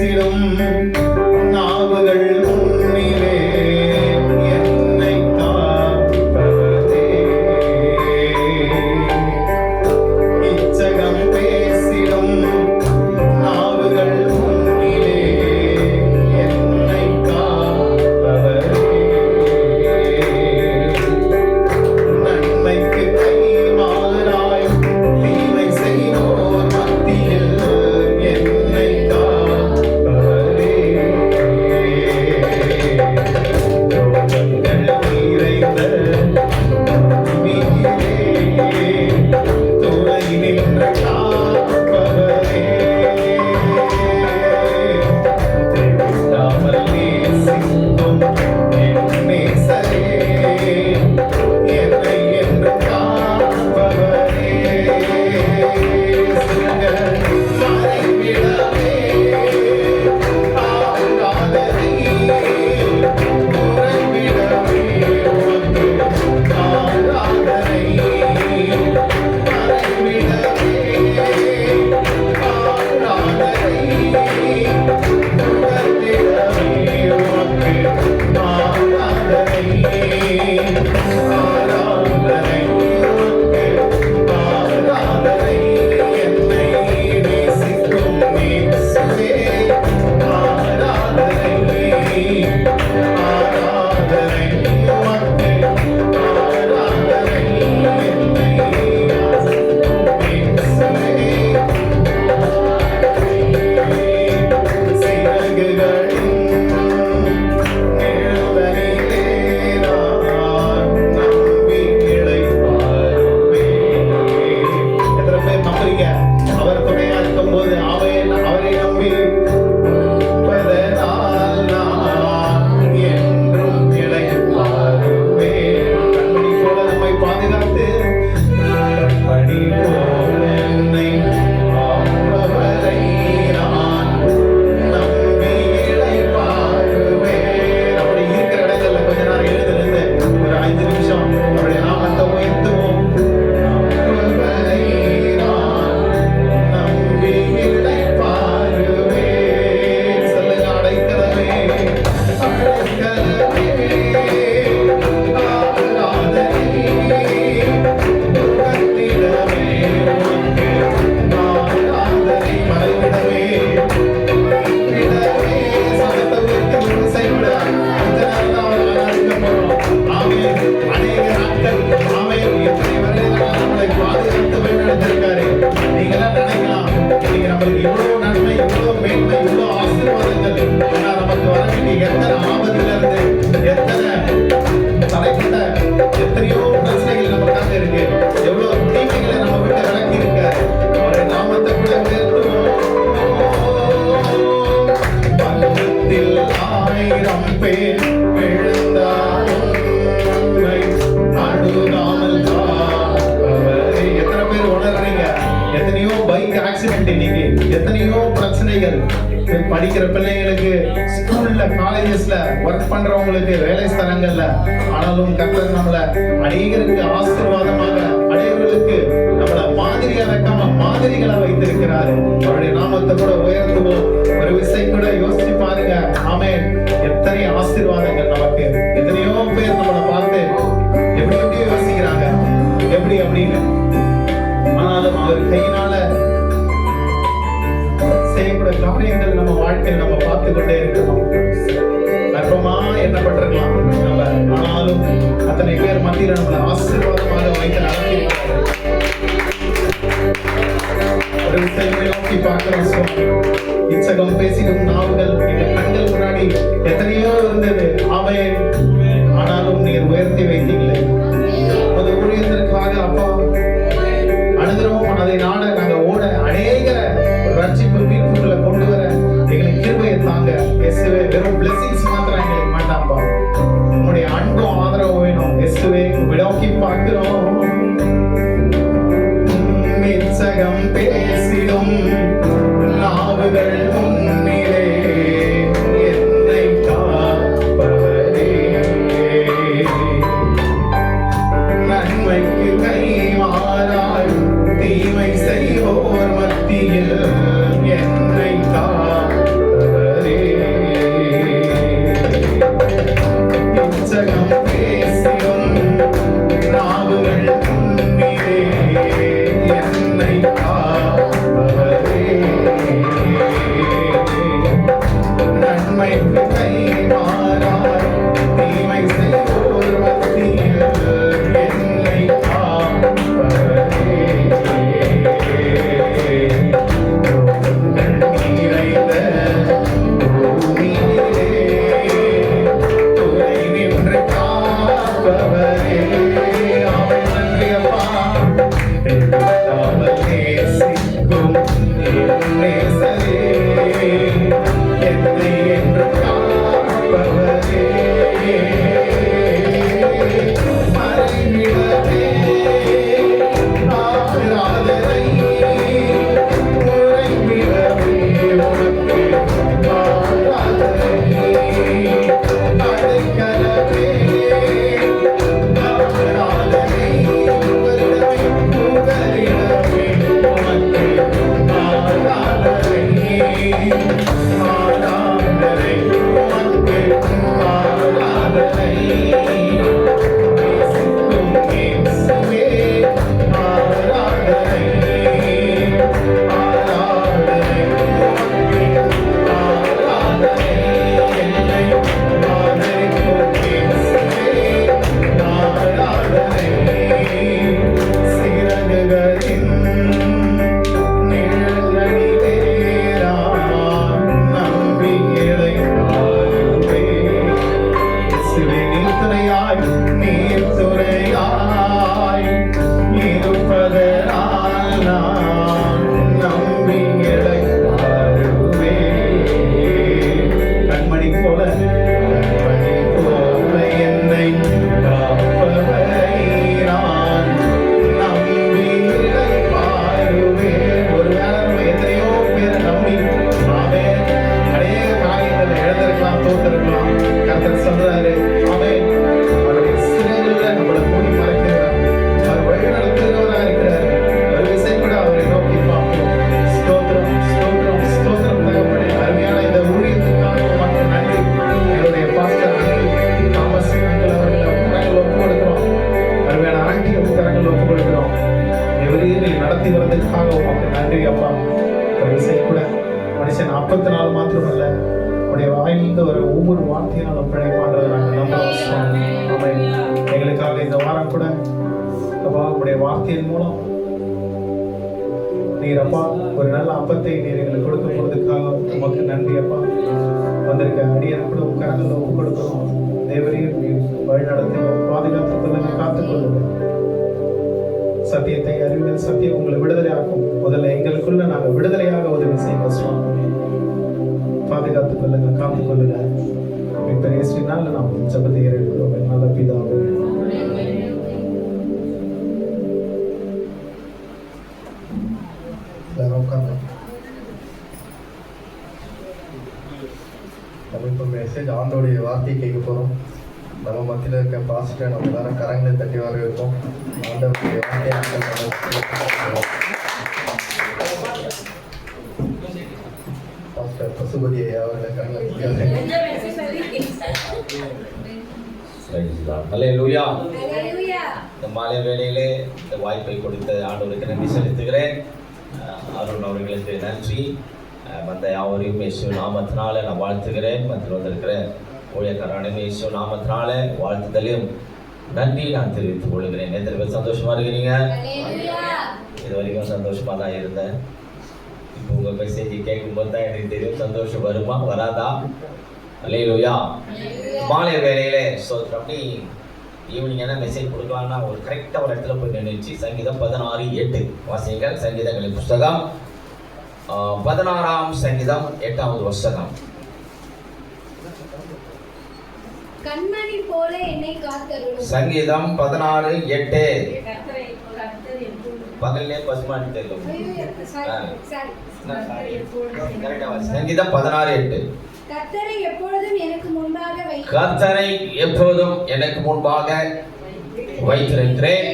பேசிடும் நாவுகள் உன்னிலே என்னை காப்பவரே. இச்சகம் பேசிடும் நாவுகள் உன்னிலே என்னை காப்பவரே. நன்மைக்கு கைமாறாய் தீமை செய்வோர் மத்தியில் என்னை காப்பவரே. துரோகங்கள் நிறைந்த பூமியிலே துணை நின்று காப்பவரே. தேடாமல் நேசிக்கும் என் நேசரே, என்னை என்று காப்பவரே. மறைவிடமே ஆகாதனை, உறைவிடமே உமக்கு ஆராதனை. மறைவிடமே ஆராதனை, உறைவிடமே உமக்கு ஆராதனை. ஆராதனை உமக்கு ஆராதனை. என்னை நேசிக்கும் இயேசுவே, ஆராதனை. ஆராதனை உமக்கு ஆராதனை. என்னை நேசிக்கும் இயேசுவே, சிறகுகளின் நிழலிலே நான் நம்பி இளைப்பாறுவேன். எத்தனை பேர் நம்புறீங்க? அவர் துணையா இருக்கும்போது அவரை நம்பி இருப்பதனால் நான் என்றும் இளைப்பாறுவேன். கண்மணி போல நம்மை பாதுகாத்து கண்மணி போல என்னை காப்பவரை நான் நம்பி இளைப்பாறுவேன். அப்படி இருக்கிற இடங்கள்ல கொஞ்ச நேரம் எழுந்திருந்து ஒரு 5 நிமிஷம் அவருடைய நாமத்தை உயர்த்துவோம். காப்பவரை நான் நம்பி இளைப்பாறுவேன். சொல்லுங்க, அடைக்கலமே அடைக்கலமே ஆராதனை. உகத்திடமே உமக்கு ஆராதனை. மறைவிடமே இடமே சத்தத்தை உயர்த்தி ஒரு செய்விட கொஞ்ச நேரம் தான் அவரை ஆராதிக்க போறோம். ஆமென். அநேக நாட்கள் ஆமென். எத்தனை வருடங்களாக நம்மளை பாதுகாத்து வழிநடத்திருக்காரு. நீங்களாம் நினைக்கலாம், நீங்க நம்மளுக்கு இவ்வளவு நன்மை, இவ்வளவு மேன்மை, இவ்வளவு ஆசீர்வாதங்கள், ஆனா நமக்கு வர வேண்டிய எத்தனை ஆபத்துல இருந்து, எத்தனை தலைப்பட்ட எத்தனையோ பிரச்சனைகள் நமக்காக இருக்கு, எவ்வளவு தீமைகளை நம்ம விட்டு விலக்கி இருக்க. அவருடைய நாமத்தை கூட உயர்த்துவோம். பக்கத்தில் 1000 பேர் விழுந்தாலும் உம்மை அணுகாமல் காப்பவரே. எத்தனை பேர் உணர்றீங்க? எத்தனையோ பைக் ஆக்சிடென்ட் இன்னைக்கு, எத்தனையோ பிரச்சனைகள் படிக்கிற பிள்ளைங்களுக்கு, ஸ்கூல்ல, காலேஜஸ்ல, ஒர்க் பண்றவங்களுக்கு, வேலை ஸ்தலங்கள்ல. ஆனாலும் கர்த்தர் நம்மள அநேகருக்கு ஆசீர்வாதமாக, அநேகர்களுக்கு நம்மள மாதிரியா வைக்காம மாதிரிகளை வைத்திருக்கிறாரு. அவருடைய நாமத்தை கூட உயர்த்துவோம். ஒரு விசை கூட யோசிச்சு பாருங்க. ஆமென். எத்தனை ஆசீர்வாதங்கள் நமக்கு. எத்தனையோ பேர் நம்மளை பார்த்து எப்படி எப்படி யோசிக்கிறாங்க, எப்படி அப்படின்னு. ஆனாலும் அவர் கையினால செய்யக்கூடிய காரியங்கள் நம்ம வாழ்க்கையில் நம்ம பார்த்து கொண்டே இருக்கணும். அற்பமா எண்ணப்பட்டிருக்கலாம் நம்ம, ஆனாலும் அத்தனை பேர் மத்தியில் நம்மளை ஆசீர்வாதமாக வைத்து நடத்தியிருக்கிறார். ஒரு விஷயங்களை நோக்கி பார்க்கிறோம் சுவாமி. இச்சகம் பேசிடும் நாவுகள் எங்க கண்கள் முன்னாடி எத்தனையோ இருந்தது. ஆமென். ஆனாலும் நீர் உயர்த்தி வைத்தீங்களே. அது ஊழியத்திற்காக அப்பா அனுதினமும் அதை நாட நாங்க ஓட அநேகர ரட்சிப்பு மீட்புகளை கொண்டு வர எங்களுக்கு கிருபையை தாங்க. இயேசுவே, வெறும் blessings மாத்திரம் எங்களுக்கு வேண்டாம்ப்பா. உங்களுடைய அன்பும் ஆதரவும் வேணும். இயேசுவே, விடோக்கி பார்க்கிறோம். இச்சகம் பேசிடும் நாவுகள் முன்னிலே என்னை காப்பவரே. நன்மைக்கு கை மாறாய் தீமை செய்வோர் மத்தியில் என்று கை மாறாய் தீமை செய்வோர் மத்தியில் என்னை காப்பவரே. நிறைந்த பூமியிலே துணை நின்று காப்பவரே. அவன் நன்றி அப்பா. அவள் நேசிக்கும் என் நேசரே, என்னை என்று காப்பவரே. மறைவிடவே ஆராதனை, உறைவிடவே உனக்கு ஆராதனை. அடைக்கலமே ஆராதனை, புகலிடமே உனக்கு ஆராதனை. ஆராதனை உனக்கு ஆராதனை. நேசிக்கும் இயேசுவே ஆராதனை. ஆராதனை உனக்கு ஆராதனை. என்னை ஆதரிக்கும் இயேசுவே ஆராதனை. சிறகுகளின் நிழல்களிலே நான் நம்பி இளைப்பாறுவேன். இயேசுவே நீர் துணையாய், நீர் துணையாய் இருப்பதனால் நான் நம்பி இளைப்பாறுவேன். கண்மணி போல என்னை காப்பவரை நான் நம்பி இளைப்பாறுவேன். ஒருவேளை நம்ம எத்தனையோ பேரை நம்பி நாமே அநேக காரியங்களை இழந்திருக்கலாம், தோத்திருக்கலாம். கர்த்தர் சொல்றாரு, அவன் அவருடைய சிறைகளில் நம்மளை மூடி மறைக்கிறார். அவர் வழி நடத்துகிறவராக இருக்கிறார். ஒரு விசை கூட அவரை நோக்கி பார்ப்போம். ஸ்தோத்திரம், ஸ்தோத்திரம், ஸ்தோத்திரம் தகப்பனே. அருமையான இந்த ஊழியத்துக்காக உமக்கு நன்றி. என்னுடைய பாஸ்டர் அங்கிள் தாமஸ் அங்கிள் அவர்களை கரங்கள் ஒப்பு கொடுக்கிறோம். அருமையான ஆண்டி கரங்கள் ஒப்பு கொடுக்கிறோம். எவரையும் நடத்தி வர்றதுக்காக உமக்கு நன்றி அப்பா. ஒரு விசை கூட மனுஷன் 44 மாத்திரமல்ல, உடைய வாயிலிருந்து வர ஒவ்வொரு வார்த்தையினாலும் பிழைப்பான்றதை நாங்கள் நம்புறோம் சுவாமி. ஆமென். எங்களுக்காக இந்த வாரம் கூட அப்பா உடைய வார்த்தையின் மூலம் நீர் அப்பா ஒரு நல்ல அப்பத்தை நீர் எங்களுக்கு கொடுக்க போறதுக்காக உமக்கு நன்றி அப்பா. வந்திருக்க அடியன் கூட உட்காரங்கள் ஒப்பு கொடுக்கிறோம். தேவரையும் நீர் வழி நடத்தி பாதுகாத்துக் கொள்ளுங்க, காத்துக்கொள்ளுங்க. சத்தியத்தை அறிவுகள் சத்தியம் உங்களை விடுதலை ஆக்கும். முதல்ல எங்களுக்குள்ள நாங்கள் விடுதலையாக உதவி செய்யுங்க சுவாமி. பாதுகாத்துக் கொள்ளுங்க, காத்துக் கொள்ளுங்க. பெரிய ஸ்ரீனால நாம் ஜபத்தை ஏறெடுக்கிறோம் நல்ல பிதாவே. எல்லாரும் உட்காந்து நம்ம இப்போ மெசேஜ் ஆண்டோடைய வார்த்தையை கேட்க போகிறோம். நம்ம மத்தியில் இருக்க பாஸ்டர் நம்ம எல்லாரும் கரங்களை தட்டி வர இருக்கோம். ஆண்டவருடைய வார்த்தையை பாஸ்டர் பசுபதி ஐயா அவர்களை கரங்களை தட்டி அல்லேலூயா. இந்த மாலை வேளையிலே இந்த வாய்ப்பை கொடுத்த ஆண்டவருக்கு நன்றி செலுத்துகிறேன். அருண் அவர்களுக்கு நன்றி. வந்த யாவரையும் இயேசு நாமத்தினால நான் வாழ்த்துகிறேன். வந்து வந்திருக்கிற ஊழியக்காரனையும் இயேசு நாமத்தினால வாழ்த்துதலையும் நன்றி நான் தெரிவித்துக் கொள்கிறேன். எத்தனை பேர் சந்தோஷமா இருக்கிறீங்க? இது வரைக்கும் சந்தோஷமா தான் இருந்தேன். இப்போ உங்க மெசேஜ் கேட்கும்போது தான் எனக்கு தெரியும் சந்தோஷம் வருமா வராதா. அல்லேலூயா. மாலை வேலையிலே அப்படி ஈவினிங் என்ன மெசேஜ் கொடுக்கலாம்னா ஒரு கரெக்டாக ஒரு இடத்துல போய் நின்றுச்சு. சங்கீதம் 16:8 வாசிங்கள். சங்கீதங்களின் புஸ்தகம் 16ஆம் சங்கீதம் 8வது வசனம். கண்மணி போல என்னை காத்தருளும். சங்கீதம் 16:8. பகல்லே பசுமாட்டி தெரியும். சங்கீதம் 16:8. கர்த்தரை எப்பொழுதும் எனக்கு முன்பாக வைத்து கர்த்தரை எப்போதும் எனக்கு முன்பாக வைத்திருக்கிறேன்.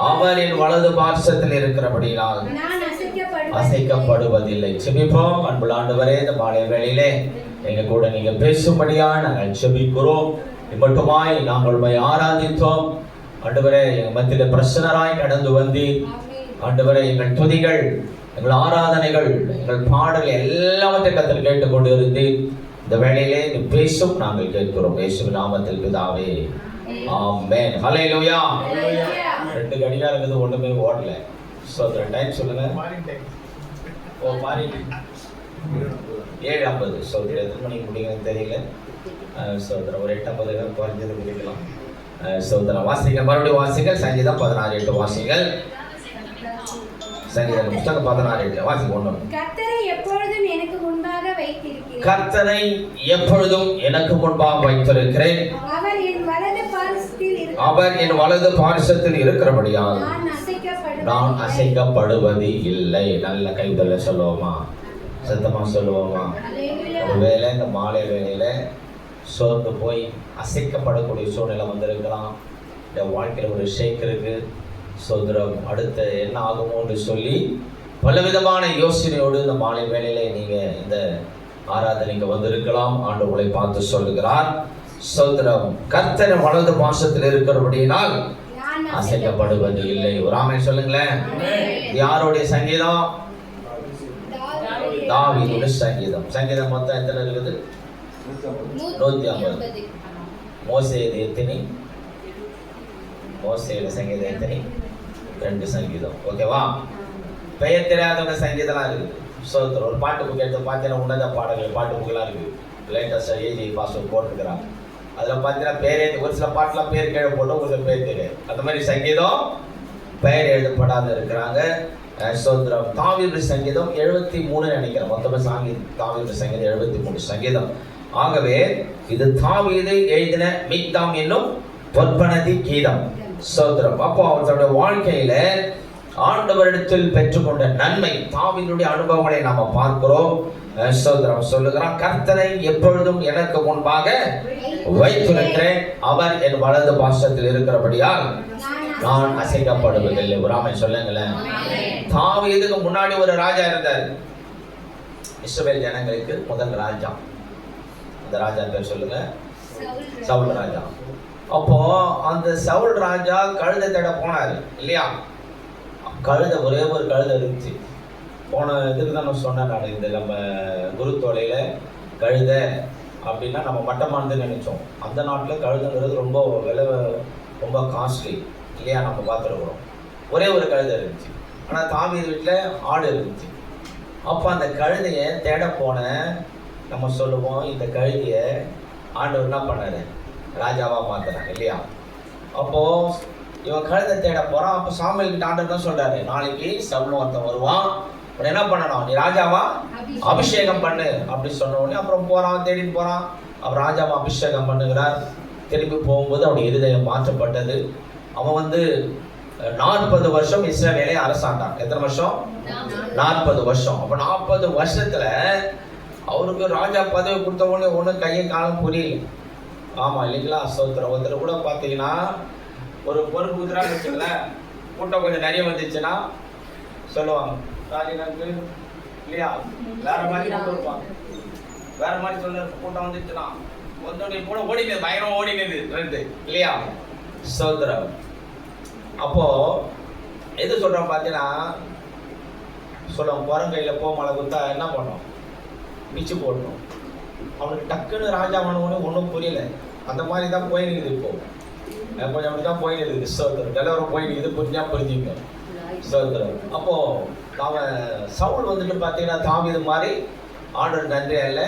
அவர் என் வலது பார்சத்தில் இருக்கிறபடியால் நான் அசைக்கப்படுவதில்லை. செபிப்போம். அன்புள்ள ஆண்டவரே, இந்த மாலை வேளையிலே எங்க கூட நீங்க பேசும்படியா நாங்கள் செபிக்கிறோம். மட்டுமாய் நாங்கள் உண்மை ஆராதித்தோம். ஆண்டவரே, எங்க மத்தியில பிரசனராய் கடந்து வந்து ஆண்டவரே எங்கள் துதிகள் எங்கள் ஆராதனைகள், எங்கள் பாடல் எல்லாவற்றை கத்தர் கேட்டுக்கொண்டு இருந்து இந்த வேளையிலே நீ பேசும் நாங்கள் கேட்கிறோம். இயேசுவின் நாமத்தில் பிதாவே, ஆமென். ஹல்லேலூயா. ரெண்டு கடிகாரம் இருக்குது, ஒண்ணுமே ஓடல. ஸ்தோத்திரம். டைம் சொல்லுங்க. ஓ மாறி 7:50. ஸ்தோத்திரம். எத்தனை மணிக்கு முடியுங்கன்னு தெரியல. ஸ்தோத்திரம். ஒரு 8:50 குறைஞ்சது முடிக்கலாம். ஸ்தோத்திரம். வாசிங்க, மறுபடியும் வாசிங்க. சங்கீதம் 16:8 வாசிங்கள். சங்கீதம் புத்தகம் 16:8 வாசிங்க. ஒண்ணு. கர்த்தரை எப்பொழுதும் எனக்கு முன்பாக வைத்திருக்கிறேன். கர்த்தரை எப்பொழுதும் எனக்கு முன்பாக வைத்திருக்கிறேன். அவர் என் வலது பாரிசத்தில் இருக்கிறார். அவர் என் வலது பாரிசத்தில் இருக்கிறபடியால் நான் நான் அசைக்கப்படுவது இல்லை. நல்ல கைதல சொல்லுவோமா? சத்தமா சொல்லுவோமா? ஒருவேளை இந்த மாலை வேளையில சோர்ந்து போய் அசைக்கப்படக்கூடிய சூழ்நிலை வந்திருக்கலாம். இந்த வாழ்க்கையில் ஒரு ஷேக் இருக்கு. சோதரம் அடுத்து என்ன ஆகுமோன்னு சொல்லி பலவிதமான யோசனையோடு இந்த மாலை வேளையில நீங்க இந்த ஆராதனைக்கு வந்திருக்கலாம். ஆண்டு உங்களை பார்த்து சொல்லுகிறார். சோதரம் கர்த்தர் வலது பாசத்தில் இருக்கிறபடியினால் அசைக்கப்படுவது இல்லை. ஒரு ஆமென் சொல்லுங்களேன். யாருடைய சங்கீதம்? தாவீதுடைய சங்கீதம். சங்கீதம் மொத்தம் எத்தனை இருக்குது? 150. மோசேது எத்தனை? மோசேயோட சங்கீதம் எத்தனை? 2 சங்கீதம். ஓகேவா? பெயர் தெரியாதவங்க சங்கீதம்லாம் இருக்குது. சோதரம் ஒரு பாட்டு புக் எடுத்து பார்த்தீங்கன்னா உன்னத பாடல்கள் பாட்டு புக்கெல்லாம் இருக்குது. லேட்டஸ்டாக ஏஜி பாஸ்வேர்ட் போட்டுருக்கிறாங்க. அதில் பார்த்தீங்கன்னா பேரே ஒரு சில பாட்டெலாம் பேர் கீழே போட்டு ஒரு சில பேர் தெரியாது. அந்த மாதிரி சங்கீதம் பெயர் எழுதப்படாத இருக்கிறாங்க. சோதரம். தாவீது சங்கீதம் 73 நினைக்கிறேன். மொத்தமாக தாவீது சங்கீதம் 73 சங்கீதம். ஆகவே இது தாவீது எழுதின மிக்தாம் என்னும் பொற்பனதி கீதம். சோதரம். அப்போ அவர்களுடைய வாழ்க்கையில ஆண்டவரிடத்தில் பெற்றுக்கொண்ட நன்மை, தாவீதுடைய அனுபவங்களை நாம பார்க்கிறோம். சோதரம் சொல்லுகிறான், கர்த்தரை எப்பொழுதும் எனக்கு முன்பாக வைத்திருக்கிறேன். அவர் என் வலது பாசத்தில் இருக்கிறபடியால் நான் அசைக்கப்படுவதில்லை. ஒரு ஆமென் சொல்லுங்களேன். தாவீதுக்கு முன்னாடி ஒரு ராஜா இருந்தார். இஸ்ரவேல் ஜனங்களுக்கு முதல் ராஜா. அந்த ராஜா பேர் சொல்லுங்க. சவுல் ராஜா. அப்போ அந்த சவுல் ராஜா கழுதை தேட போனாரு இல்லையா? கழுதை ஒரே ஒரு கழுதை இருந்துச்சு. போன இதுக்கு தான் நான் சொன்னேன். நான் இந்த நம்ம குருத்தோலையில கழுதை அப்படின்னா நம்ம மட்டமானது நினைச்சோம். அந்த நாட்டில் கழுதைங்கிறது ரொம்ப விலை, ரொம்ப காஸ்ட்லி இல்லையா? நம்ம பார்த்துருக்குறோம். ஒரே ஒரு கழுதை இருந்துச்சு. ஆனால் தாவீது வீட்டில் ஆடு இருந்துச்சு. அப்போ அந்த கழுதையை தேட போன நம்ம சொல்லுவோம், இந்த கழுதையை ஆண்டவர் என்ன பண்ணாரு? ராஜாவாக மாற்றினாங்க இல்லையா? அப்போது இவன் கழுதை தேட போகிறான். அப்போ சாமுவேல் கிட்ட ஆண்டவர் தான் சொல்கிறாரு, நாளைக்கு சவுல் ஒருத்தன் வருவான், உடனே என்ன பண்ணணும்? நீ ராஜாவா அபிஷேகம் பண்ணு அப்படி சொன்ன உடனே அப்புறம் போகிறான், தேடிட்டு போகிறான். அப்புறம் ராஜாவை அபிஷேகம் பண்ணுகிறார். திரும்பி போகும்போது அவனுடைய இருதயம் மாற்றப்பட்டது. அவன் 40 வருஷம் இஸ்ரவேலை அரசாண்டான். எத்தனை வருஷம்? 40 வருஷம். அப்போ 40 வருஷத்துல அவருக்கு ராஜா பதவி கொடுத்த உடனே ஒன்றும் கையும் காலம் புரியல. ஆமா இல்லைங்களா? சோத்திரம். ஒருத்தர் கூட பார்த்தீங்கன்னா ஒரு பொறுப்பு குத்துறான்னு வச்சுங்களேன், கூட்டம் கொஞ்சம் நிறைய வந்துச்சுன்னா சொல்லுவாங்க ராஜினாக்கு இல்லையா? வேற மாதிரி கொண்டு இருப்பாங்க. வேற மாதிரி சொல்ல கூட்டம் வந்துச்சுன்னா வந்தோடனே கூட ஓடினது, பயங்கரம் ஓடினது ரெண்டு இல்லையா? சோத்திரம். அப்போ எது சொல்றோம் பார்த்தீங்கன்னா சொல்லுவோம், குரங்கையில் போ மழை குத்தா என்ன பண்ணோம்? பிச்சு போடணும். அவனுக்கு டக்குன்னு ராஜா பண்ணணும்னு ஒன்றும் புரியல. அந்த மாதிரி தான் போயிருக்குது. இப்போ கொஞ்சம் அப்படி தான் போயிருக்குது. சோதரம் டெலவரம் போயிருக்குது. புரிஞ்சா புரிஞ்சுங்க. சோதரம். அப்போ அவன் சவுல் பார்த்தீங்கன்னா தாவீது மாதிரி ஆண்டவர் நன்றியா இல்லை.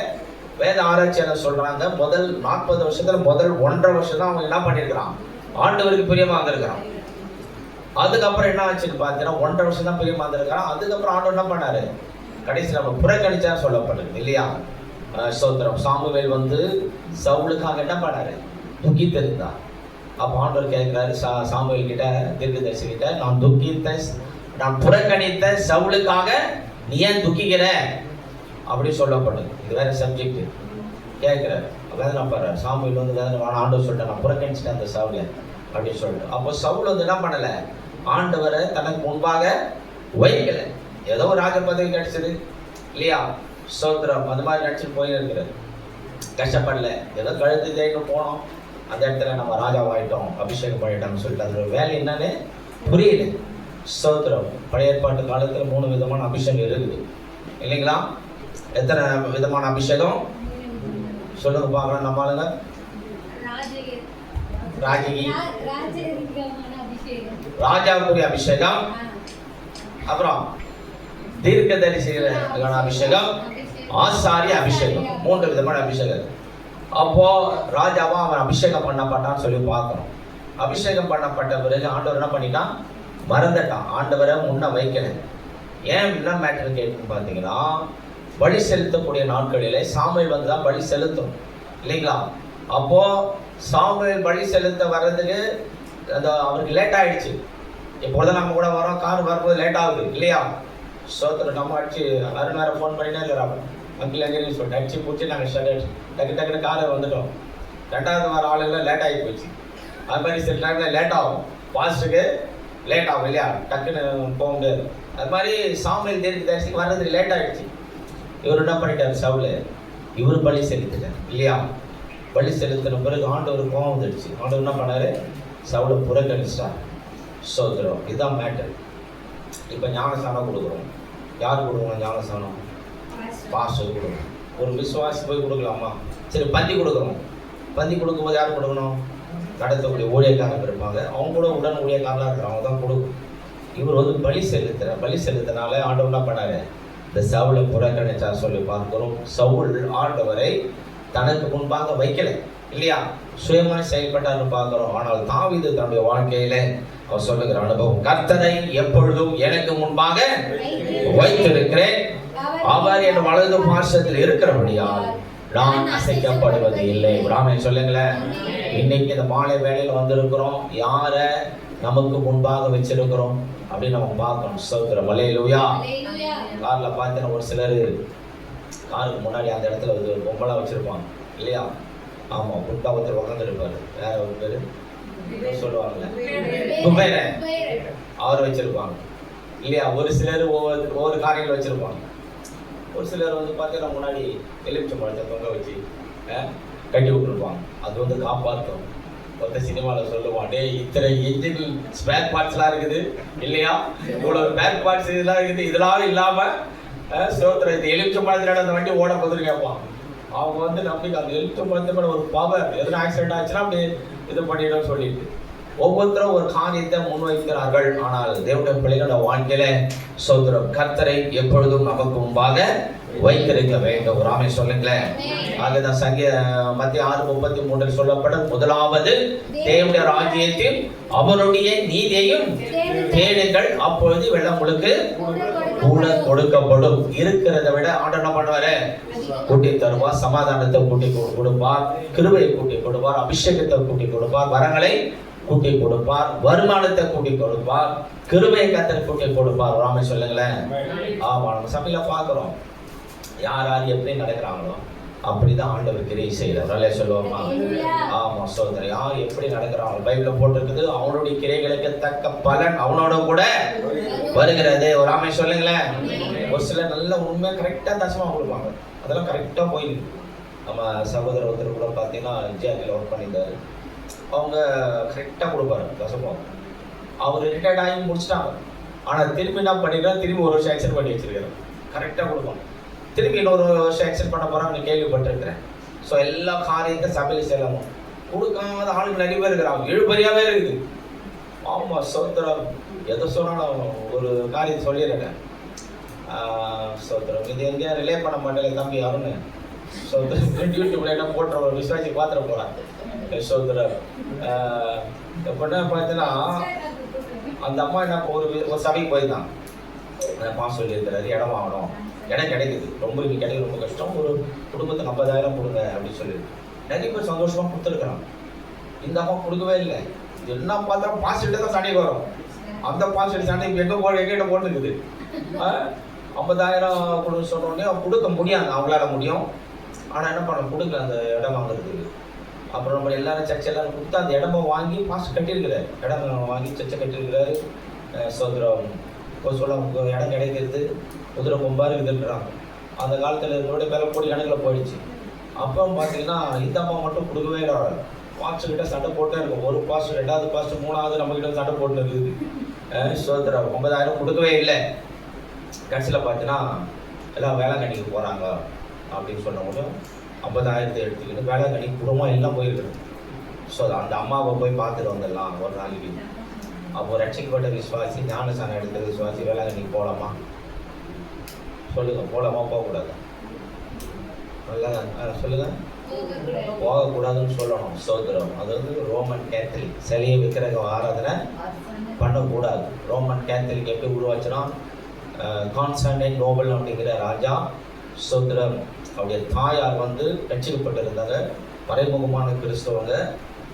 வேத ஆராய்ச்சியாளர் சொல்றாங்க, முதல் 40 வருஷத்துல முதல் 1.5 வருஷம் தான் அவன் என்ன பண்ணியிருக்கிறான்? ஆண்டவருக்கு பிரியமா வந்திருக்கிறான். அதுக்கப்புறம் என்ன ஆச்சுன்னு பார்த்தீங்கன்னா 1.5 வருஷம் தான் பிரியமா இருந்திருக்கிறான். அதுக்கப்புறம் ஆண்டவர் என்ன பண்ணாரு? கடைசியில் நம்ம புறக்கணிச்சா சொல்லப்படுது இல்லையா? சோத்திரம். சாமுவேல் சவுலுக்காக என்ன பண்ணாரு? துக்கித்திருந்தார். அப்போ ஆண்டவர் கேட்கிறாரு சாமுவேல் கிட்ட, தீர்க்கதரிசி கிட்ட, நான் புறக்கணித்த சவுலுக்காக நீ ஏன் துக்கிக்கிற அப்படி சொல்லப்படுது. இது வேற சப்ஜெக்ட். கேட்கிறாரு வேதனை பாரு. சாமுவேல் வேதனை ஆண்டவர் சொல்லிட்டேன், நான் புறக்கணிச்சிட்டேன் அந்த சவுலை அப்படின்னு சொல்லிட்டு. அப்போ சவுல் என்ன பண்ணல? ஆண்டவரை தனக்கு முன்பாக வைக்கல. ஏதோ ஒரு ராஜ பதவி கிடைச்சது இல்லையா? சோத்திரம். அது மாதிரி நடிச்சுட்டு போயிருக்கிறது. கஷ்டப்படல. ஏதோ கழுத்து தேடிட்டு போனோம். அந்த இடத்துல நம்ம ராஜாவாயிட்டோம், அபிஷேகம் பண்ணிட்டோம்னு சொல்லிட்டு அதோட வேலை என்னன்னு புரியல. ஸ்தோத்திரம். பழைய ஏற்பாட்டு காலத்தில் 3 விதமான அபிஷேகம் இருக்குது இல்லைங்களா? எத்தனை விதமான அபிஷேகம் சொல்லுங்க பார்க்கலாம். நம்ம ஆளுங்க ராஜகி, ராஜாவுக்குரிய அபிஷேகம், அப்புறம் தீர்க்கதரிசிகளுக்கான அபிஷேகம், ஆசாரிய அபிஷேகம். 3 விதமான அபிஷேகம். அப்போ ராஜாவா அவன் அபிஷேகம் பண்ணப்பட்டான்னு சொல்லி பார்க்கணும். அபிஷேகம் பண்ணப்பட்ட பிறகு ஆண்டவர் என்ன பண்ணிட்டான்? மறந்துட்டான். ஆண்டவரை முன்ன வைக்கல. ஏன் என்ன மேட்டர் கேட்டுன்னு பார்த்தீங்கன்னா, பலி செலுத்தக்கூடிய நாட்களிலே சாமுவேல் வந்து தான் பலி செலுத்தும் இல்லைங்களா? அப்போ சாமுவேல் பலி செலுத்த வர்றதுக்கு அந்த அவருக்கு லேட் ஆயிடுச்சு. இப்போதான் நம்ம கூட வரோம், கார் வரும்போது லேட் ஆகுது இல்லையா? சோத்திரம். நம்ம அடிச்சு அருண் வேற ஃபோன் பண்ணினே இருக்கிறாங்க, அங்கில் எங்கேயும் சொல்லிட்டு அடிச்சு பிடிச்சி நாங்கள் டக்குன்னு காரை வந்துட்டோம். 2வது வார ஆளுங்களாம் லேட் ஆகி போச்சு. அது மாதிரி சில டைமில் லேட் ஆகும், பாஸ்ட்டுக்கு லேட் ஆகும் இல்லையா? டக்குன்னு போக முடியாது. அது மாதிரி சாமுவேல் தீர்க்கதரிசிக்கு வர்றதுக்கு லேட் ஆகிடுச்சு. இவர் என்ன பண்ணிட்டார்? சவுல் இவர் பலி செலுத்திட்டார் இல்லையா? பலி செலுத்தின பிறகு ஆண்டவர் கோவம் வந்துடுச்சு. ஆண்டவர் என்ன பண்ணாரு? சவுலை புறக்கணிச்சிட்டார். சோதரம். இதுதான் மேட்டர். இப்போ ஞானஸ்தானம் கொடுக்குறோம். யார் கொடுக்கணும் ஞானஸ்தானம்? பாஸ்டர் கொடுக்கணும். ஒரு விசுவாசி போய் கொடுக்கலாமா? சரி, பந்தி கொடுக்குறோம். பந்தி கொடுக்கும்போது யார் கொடுக்கணும்? நடத்தக்கூடிய ஊழியக்காரங்க இருப்பாங்க, அவங்க கூட உடன் ஊழியக்காரனாக இருக்கிறவங்க தான் கொடுக்கும். இவர் வந்து பலி செலுத்தினால ஆண்டவர் என்ன பண்ணாரு? இந்த சவுலை புறக்கணிச்சார் சொல்லி பார்க்கிறோம். சவுல் ஆண்டவரை தனக்கு முன்பாக வைக்கல இல்லையா? சுயமாக செயல்பட்டார்னு பார்க்கிறோம். ஆனால் தாவீது தன்னுடைய வாழ்க்கையில அவர் சொல்லுகிற அனுபவம், கர்த்தரை எப்பொழுதும் எனக்கு முன்பாக வைத்திருக்கிறேன், அவர் என் வலது பார்சத்தில் இருக்கிறபடியால் நான் அசைக்கப்படுவது இல்லை. ராமன் சொல்லுங்களேன். இன்னைக்கு இந்த மாலை வேளையில் வந்திருக்கிறோம், யாரை நமக்கு முன்பாக வச்சிருக்கிறோம் அப்படின்னு நம்ம பார்க்கணும். ஸ்தோத்திரம். அல்லேலூயா. கார்ல பார்த்தீங்கன்னா ஒரு சிலர் காருக்கு முன்னாடி அந்த இடத்துல ஒரு பொம்பளை வச்சிருப்பாங்க இல்லையா? ஆமா, புட்டா ஒருத்தர் உட்காந்துருப்பாரு. வேற ஒரு பேரு சொல்லுவாங்கல்ல, குபேர, அவர் வச்சிருப்பாங்க இல்லையா? ஒரு சிலர் ஒவ்வொரு காரியங்கள் வச்சிருப்பாங்க. ஒரு சிலர் வந்து பார்த்தீங்கன்னா முன்னாடி எலுமிச்சை பழத்தை தொங்க வச்சு கட்டி விட்டுருப்பாங்க. அது வந்து காப்பாற்றும். ஒருத்த சினிமாவில் சொல்லுவான், டே இத்தனை இன்ஜின் ஸ்பேர் பார்ட்ஸ்லாம் இருக்குது இல்லையா? இவ்வளோ ஸ்பேர் பார்ட்ஸ் இதெல்லாம் இருக்குது, இதெல்லாம் இல்லாமல் சோத்திரம் இந்த எலுமிச்சை பழத்தில் அந்த வண்டி ஓட போதுன்னு கேட்பான். அவங்க வந்து நம்பிக்கை அந்த எலுமிச்சை பழத்தை மேலே ஒரு பவர், எதுனா ஆக்சிடென்ட் ஆச்சுன்னா அப்படி இது பண்ணிடும் சொல்லிட்டு ஒவ்வொருத்தரும் ஒரு காரியத்தை முன்வைக்கிறார்கள். ஆனால் தேவனுடைய பிள்ளைகளோட வாழ்க்கையில சோத்திரம், கர்த்தரை எப்பொழுதும் நமக்கு முன்பாக வைத்திருக்க வேண்டும். ராமே சொல்லுங்களேன். அதுதான் மத்திய 6:33 சொல்லப்படும், முதலாவது தேவனுடைய ராஜ்யத்தில் அவருடைய நீதியையும் தேடுங்கள், அப்பொழுது வெள்ளம் உங்களுக்கு கூட கொடுக்கப்படும். இருக்கிறத விட ஆண்டவர் என்ன பண்ணுவாரு? கூட்டி தருவார், சமாதானத்தை கூட்டி கொடுப்பார், கிருபையை கூட்டி கொடுப்பார், அபிஷேகத்தை கூட்டி கொடுப்பார், வரங்களை கூட்டி கொடுப்பார், வருமானத்தை கூட்டி கொடுப்பார், கிருபையை கர்த்தர் கூட்டி கொடுப்பார். ராமே சொல்லுங்களேன். ஆமா, நம்ம சபையில பார்க்கிறோம், யார் யார் எப்படி நடக்கிறாங்களோ அப்படிதான் ஆண்டவர் கிரியை செய்யறாரு சொல்லுவோமா? ஆமா சோதரர். யார் எப்படி நடக்கிறாங்க பைபிள்ல போட்டிருக்குது, அவனுடைய கிரைகளுக்கு தக்க பலன் அவனோட கூட வருகிறது. ஒரு ஆமை சொல்லுங்களேன். ஒரு சிலர் நல்ல உண்மையா கரெக்டா தசமா கொடுப்பாங்க, அதெல்லாம் கரெக்டா போயிருக்கு. நம்ம சகோதரர் ஒருத்தர் கூட பார்த்தீங்கன்னா ஜிஆர்டியில் ஒர்க் பண்ணியிருந்தாரு. அவங்க கரெக்டா கொடுப்பாரு தசமம். அவர் ரிட்டையர்ட் ஆகி முடிச்சிட்டாங்க. ஆனா திரும்பி என்ன பண்ணிருக்காரு? திரும்பி ஒரு வருஷம் எக்ஸ்டெண்ட் பண்ணி வச்சிருக்காரு. கரெக்டா கொடுப்பாங்க. திரும்பி இன்னொரு வருஷம் எக்ஸ்டெண்ட் பண்ண போறாங்க, நீ கேள்விப்பட்டிருக்கிறேன். ஸோ எல்லா காரியத்தை சபையில் செல்லணும். கொடுக்காத ஆளுங்க நிறைய பேர் இருக்கிறாங்க, இழுபறியாவே இருக்குது. ஆமா சோத்திரம். எதை சொன்னாலும் ஒரு காரியத்தை சொல்லிடுறேன். சோத்திரம். இது எங்கேயா ரிலே பண்ண மாட்டேன் தம்பி யாருன்னு. சோத்திரம் யூடியூப்ல என்ன போட்டுற ஒரு விசுவாசி பாத்திர போறான். சோத்திரம். எப்படின்னா பார்த்தீங்கன்னா அந்த அம்மா என்ன ஒரு சபைக்கு போயிருந்தான். அந்த பாஸ் சொல்லியிருக்கிறாரு, இடம் வாங்கணும், இடம் கிடைக்குது, ரொம்ப இங்கே கிடைக்க ரொம்ப கஷ்டம், ஒரு குடும்பத்துக்கு 50,000 கொடுங்க அப்படின்னு சொல்லியிருக்கு. நிறைய பேர் சந்தோஷமாக கொடுத்துருக்குறாங்க. இந்த அம்மா கொடுக்கவே இல்லை. என்ன பார்த்தா பாசிட்டு தான் சண்டைக்கு வரும். அந்த பாசிட்டு சண்டை இப்போ எங்கிட்ட போட்டுருக்குது. 50,000 கொடுக்க சொன்னோடனே கொடுக்க முடியாது, அவங்களால முடியும். ஆனால் என்ன பண்ண கொடுக்கல அந்த இடம் வாங்குறதுக்கு. அப்புறம் நம்ம எல்லாரும் சர்ச்சை எல்லாரும் கொடுத்து அந்த இடமா வாங்கி பாஸ்ட் கட்டியிருக்கிறாரு. இடம் வாங்கி சர்ச்சை கட்டியிருக்கிறாரு. சோதரம் சொல்ல உங்கள் இடம் கிடைக்கிறது குதிரை கொம்பாரு இதுன்றாங்க. அந்த காலத்தில் இதோட பேர கோடி கணக்கில் போயிடுச்சு. அப்புறம் பார்த்தீங்கன்னா இந்த அம்மா மட்டும் கொடுக்கவே இல்லை. பாஸ்ட்டுக்கிட்ட சண்டை போட்டே இருக்கும். ஒரு பாஸ்ட், 2வது பாஸ்ட், 3வது நம்மக்கிட்ட சண்டை போட்டு இருக்குது. சோதரம் 9,000 கொடுக்கவே இல்லை. கடைசியில் பார்த்தீங்கன்னா எல்லாம் வேளாங்கண்ணிக்கு போகிறாங்க அப்படின்னு சொன்னவங்க 50,000 எடுத்துக்கிட்டு வேளாங்கண்ணி குடும்பம் எல்லாம் போயிருக்கணும். ஸோ அந்த அம்மாவை போய் பார்த்துட்டு வந்துடலாம் ஒரு நாளைக்கு. அப்போ ரட்சிக்கப்பட்ட விசுவாசி, ஞானசானம் எடுத்த விசுவாசி வேளாங்கண்ணிக்கு போகலாமா? சொல்லுங்க, போகலாமா போகக்கூடாது? சொல்லுங்க, போகக்கூடாதுன்னு சொல்லணும். சோதரம் அது வந்து ரோமன் கேத்தலிக், சிலையை விக்கிரக ஆராதனை பண்ணக்கூடாது. ரோமன் கேத்தலிக் எப்படி உருவாச்சுன்னா கான்ஸ்டன்டைன் நோபல் அப்படிங்கிற ராஜா சோதரம் அவருடைய தாயார் வந்து ரட்சிக்கப்பட்டிருந்தாங்க. மறைமுகமான கிறிஸ்தவங்க.